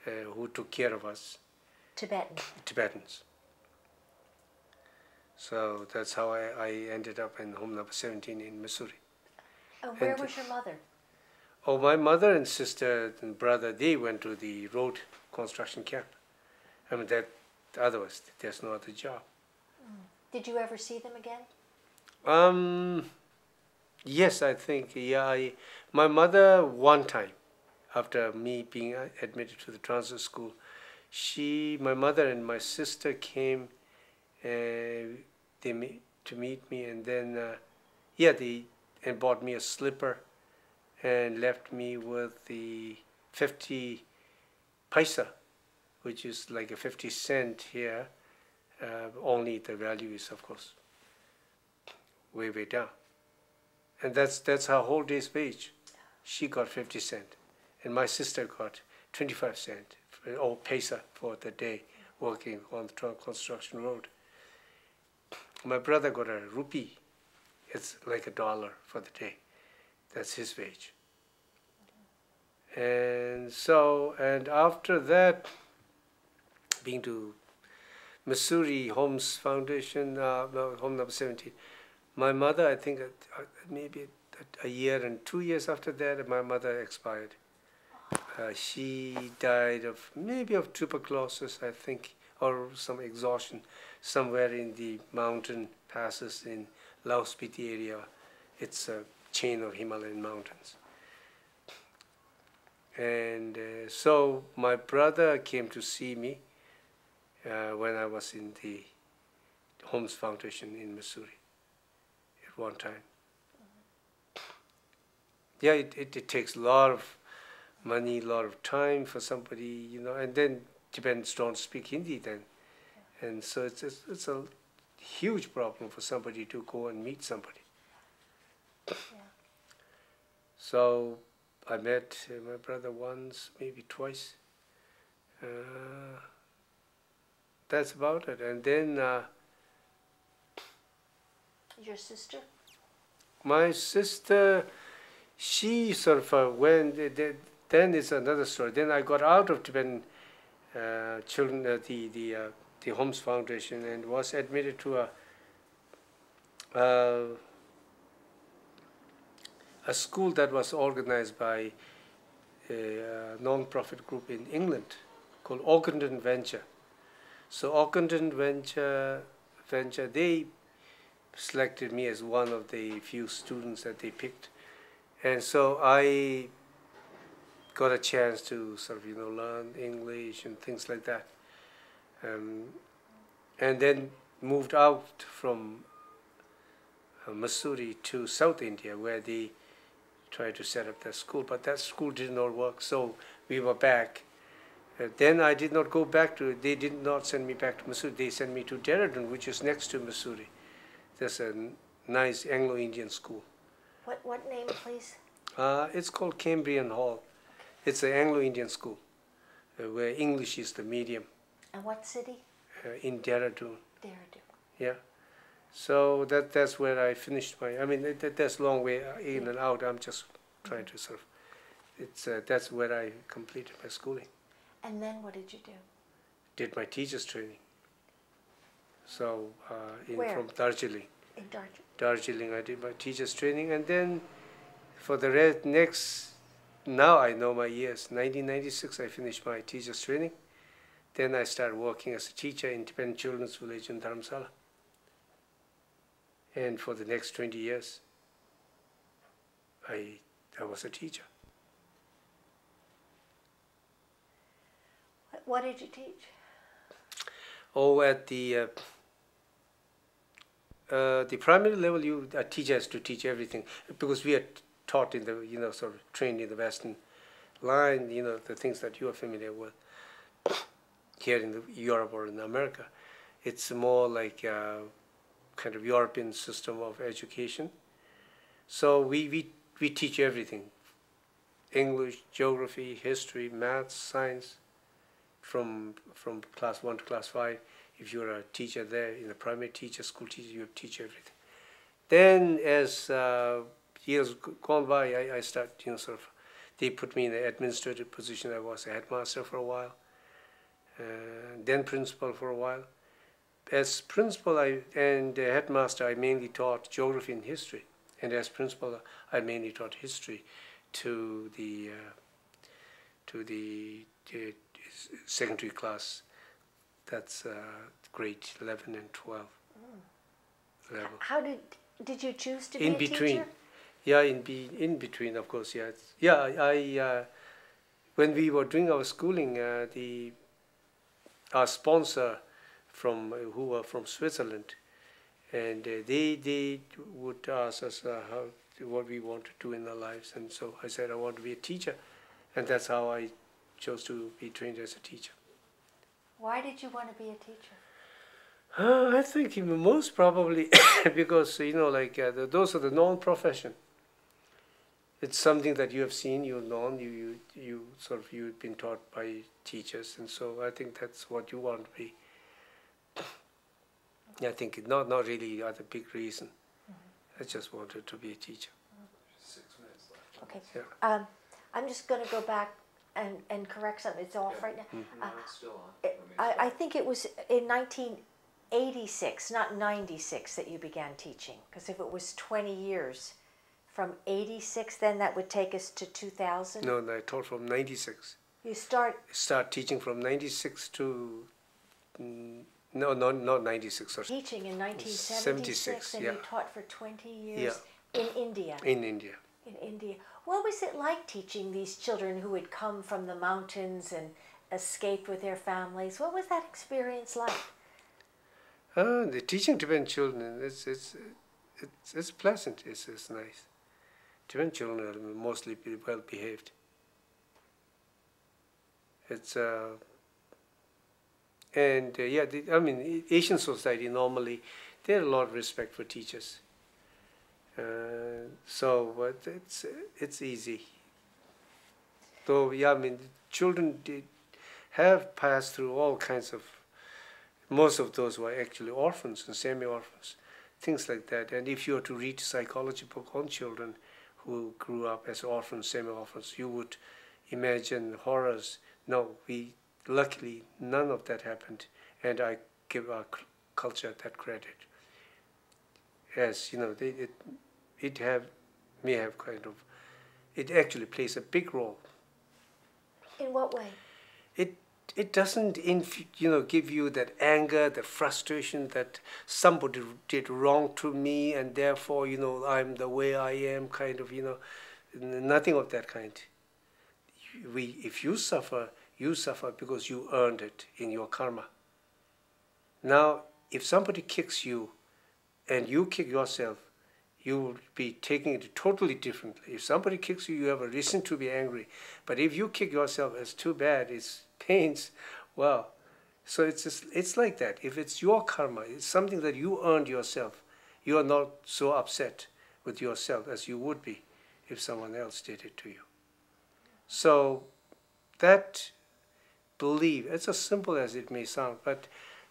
who took care of us. Tibetans. So that's how I ended up in home number 17 in Missouri. Where was your mother? Oh, my mother and sister and brother, they went to the road construction camp. I mean, otherwise, there's no other job. Did you ever see them again? Yes, I think, yeah. My mother, one time, after me being admitted to the transit school, my mother and my sister came to meet me, and then, they bought me a slipper and left me with the 50 paisa, which is like a 50 cent here, only the value is, of course, way, way down. And that's her whole day's wage. She got 50 cent, and my sister got 25 cent, or paisa for the day working on the construction road. My brother got a rupee. It's like $1 for the day. That's his wage. And after that, being to Missouri Homes Foundation, home number 17, my mother, I think maybe a year and 2 years after that, my mother expired. She died of tuberculosis, I think, or some exhaustion somewhere in the mountain passes in Lao Spiti area. It's a chain of Himalayan mountains. And so my brother came to see me when I was in the Homes Foundation in Missouri at one time. Yeah, it takes a lot of money, a lot of time for somebody, and then Tibetans don't speak Hindi then. And so it's a huge problem for somebody to go and meet somebody. Yeah. So I met my brother once, maybe twice. That's about it. And then your sister? My sister, she sort of went. Then it's another story. Then I got out of Tibetan children, the Homes Foundation, and was admitted to a school that was organized by a non-profit group in England called Ockenden Venture. So Ockenden Venture, they selected me as one of the few students that they picked. And so I got a chance to sort of, learn English and things like that. And then moved out from Missouri to South India, where they tried to set up that school, but that school did not work, so we were back. Then I did not go back they did not send me back to Missouri, they sent me to Dehradun, which is next to Missouri. There's a nice Anglo-Indian school. What name, please? It's called Cambrian Hall. It's an Anglo-Indian school, where English is the medium. And what city? In Dehradun. Dehradun. Yeah. So that's where I finished that's a long way in and out. I'm just trying to sort of, that's where I completed my schooling. And then what did you do? Did my teacher's training. So Where? From Darjeeling. In Darjeeling. Darjeeling, I did my teacher's training, and then for the now I know my years. 1996, I finished my teacher's training. Then I started working as a teacher in Tibetan Children's Village in Dharamsala. And for the next 20 years, I was a teacher. What did you teach? Oh, at the primary level, a teacher has to teach everything because we are taught in the, sort of trained in the Western line, the things that you are familiar with here in Europe or in America. It's more like a kind of European system of education. So we teach everything: English, geography, history, maths, science, from class 1 to class 5. If you're a teacher there, in a primary teacher, school teacher, you teach everything. Then as years gone by, I start, they put me in an administrative position. I was a headmaster for a while, then principal for a while. As principal and headmaster, I mainly taught geography and history. And as principal, I mainly taught history to the secondary class. That's grade 11 and 12 level. How did you choose to be In a between. teacher? Yeah, in between, of course. Yeah, I when we were doing our schooling, our sponsor who were from Switzerland, and they would ask us what we want to do in our lives, and so I said I want to be a teacher, and that's how I chose to be trained as a teacher. Why did you want to be a teacher? I think most probably because those are the known profession. It's something that you have seen, you've known, you've been taught by teachers, and so I think that's what you want to be. I think not really other big reason. I just wanted to be a teacher. 6 minutes left. Okay. Yeah. I'm just going to go back and correct something. It's off right now. No, it's still on. I think it was in 1986, not 96, that you began teaching. Because if it was 20 years, from 86, then that would take us to 2000? No, I taught from 96. You start teaching from 96 to... No, not 96. Sorry. teaching in 1976, and yeah. you taught for 20 years in India. In India. In India. What was it like teaching these children who had come from the mountains and escaped with their families? What was that experience like? The teaching Tibetan children, it's pleasant. It's nice. Tibetan children are mostly well behaved. It's Asian society normally they have a lot of respect for teachers. But it's easy. Though children have passed through all kinds of. Most of those were actually orphans and semi-orphans, things like that. And if you were to read psychology book on children who grew up as orphans, semi-orphans, you would imagine horrors. No, luckily none of that happened, and I give our culture that credit. As it actually plays a big role. In what way? It doesn't give you that anger, that frustration that somebody did wrong to me and therefore I'm the way I am, kind of, nothing of that kind. If you suffer because you earned it in your karma. Now if somebody kicks you and you kick yourself, you will be taking it totally differently. If somebody kicks you, you have a reason to be angry. But if you kick yourself, it's too bad, it's pains, well, so it's like that. If it's your karma, it's something that you earned yourself, you are not so upset with yourself as you would be if someone else did it to you. So that belief, it's as simple as it may sound, but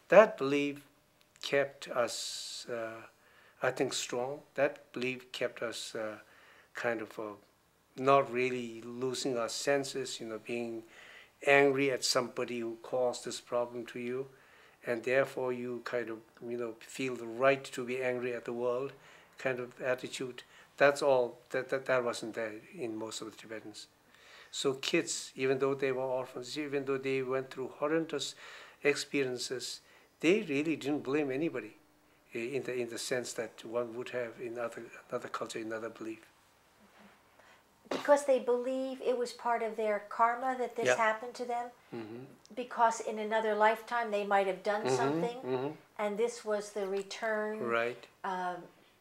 that belief kept us, I think, strong. That belief kept us not really losing our senses, being angry at somebody who caused this problem to you, and therefore you feel the right to be angry at the world kind of attitude. That's all, that wasn't there in most of the Tibetans. So kids, even though they were orphans, even though they went through horrendous experiences, they really didn't blame anybody in the sense that one would have in other culture, in other belief. because they believe it was part of their karma that this happened to them, because in another lifetime they might have done something, and this was the return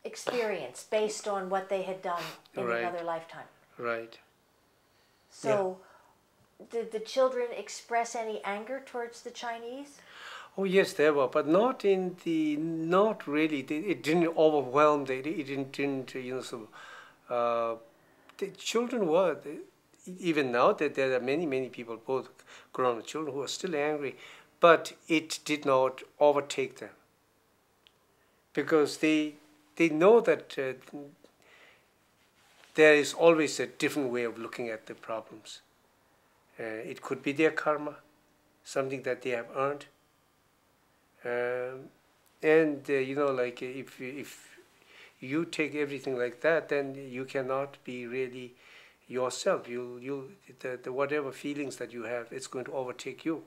experience based on what they had done in another lifetime. Right. So, did the children express any anger towards the Chinese? Oh yes, there were, but not really. It didn't overwhelm. It didn't the children were. Even now, that there are many people, both grown children, who are still angry, but it did not overtake them, because they know that there is always a different way of looking at the problems. It could be their karma, something that they have earned. Like if you take everything like that, then you cannot be really yourself. The whatever feelings that you have, it's going to overtake you.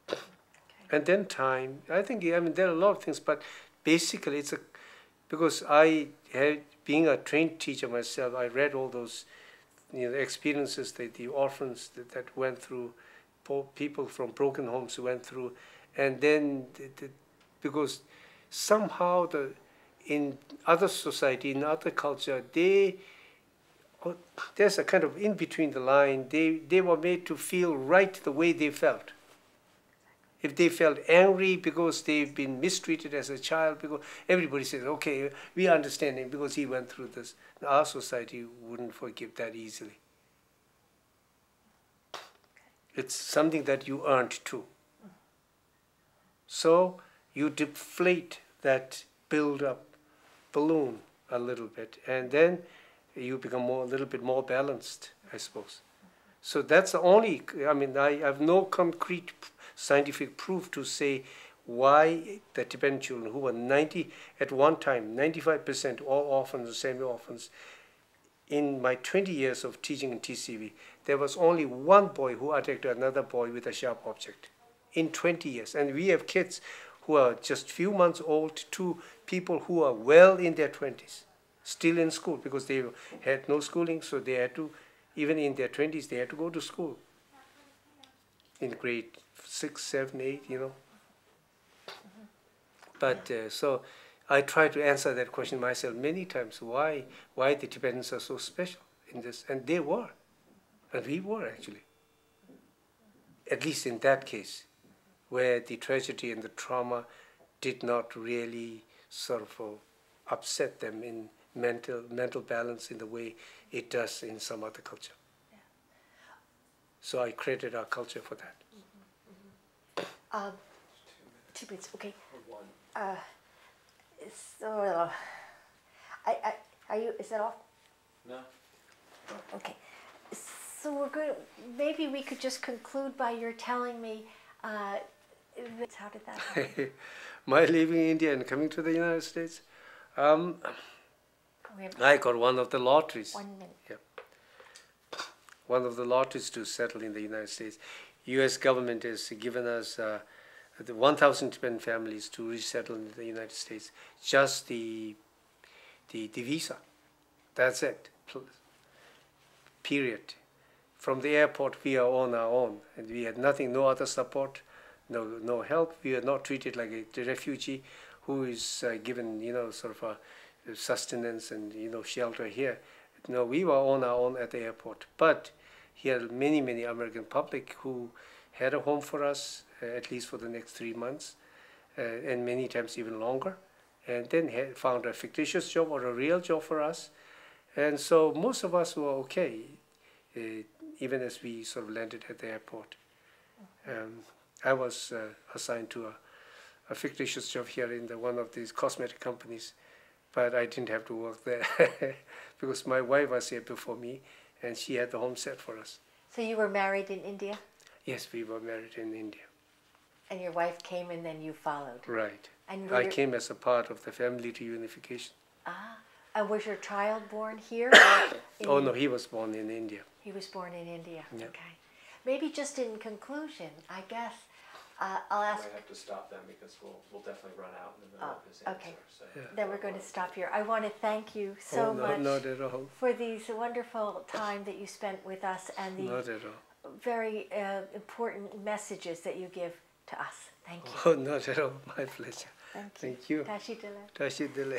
Okay. And then time. I mean there are a lot of things, but basically because I had, being a trained teacher myself, I read all those experiences that the orphans that went through, people from broken homes who went through. And then, because somehow in other society, in other culture, there's a kind of in between the line. They were made to feel right the way they felt. If they felt angry because they've been mistreated as a child, because everybody says, okay, we understand him because he went through this. Our society wouldn't forgive that easily. It's something that you earned too. So you deflate that build-up balloon a little bit, and then you become a little bit more balanced, I suppose. So that's the only, I mean, I have no concrete scientific proof to say why the Tibetan children, who were at one time, 95% all orphans or semi-orphans, in my 20 years of teaching in TCV, there was only one boy who attacked another boy with a sharp object. In 20 years. And we have kids who are just few months old to people who are well in their 20s, still in school, because they had no schooling, so they had to, even in their 20s, they had to go to school in grade 6, 7, 8, But so I try to answer that question myself many times, why the Tibetans are so special in this, and they were, and we were actually, at least in that case, where the tragedy and the trauma did not really sort of upset them in mental balance in the way it does in some other culture. Yeah. So I created our culture for that. 2 minutes, okay. One. So, are you? Is that off? No. Okay. So we're going. Maybe we could just conclude by your telling me. How did that happen? My leaving India and coming to the United States, I got one of the lotteries. 1 minute. Yeah. One of the lotteries to settle in the United States. U.S. government has given us the 1,000 Tibetan families to resettle in the United States. Just the visa. That's it. Period. From the airport, we are on our own, and we had nothing, no other support, no help. We are not treated like a refugee who is given, sort of a sustenance and, shelter here. No, we were on our own at the airport. But here are many American public who had a home for us, at least for the next 3 months, and many times even longer, and then found a fictitious job or a real job for us. And so most of us were okay, even as we sort of landed at the airport. I was assigned to a fictitious job here in one of these cosmetic companies, but I didn't have to work there because my wife was here before me, and she had the home set for us. So you were married in India? Yes, we were married in India. And your wife came and then you followed? Right. And I came as a part of the family reunification. Ah. And was your child born here? Oh, no, he was born in India. He was born in India, yeah. Okay. Maybe just in conclusion, I guess, I'll I ask. might have to stop then because we'll definitely run out in the middle of his answer. Okay. So. Yeah. Then we're going to stop here. I want to thank you so much Not at all. for these wonderful time that you spent with us and the Not at all. very important messages that you give to us. Thank you. Oh, not at all. My pleasure. Thank you. Thank you. Tashi Dile. Tashi Dile.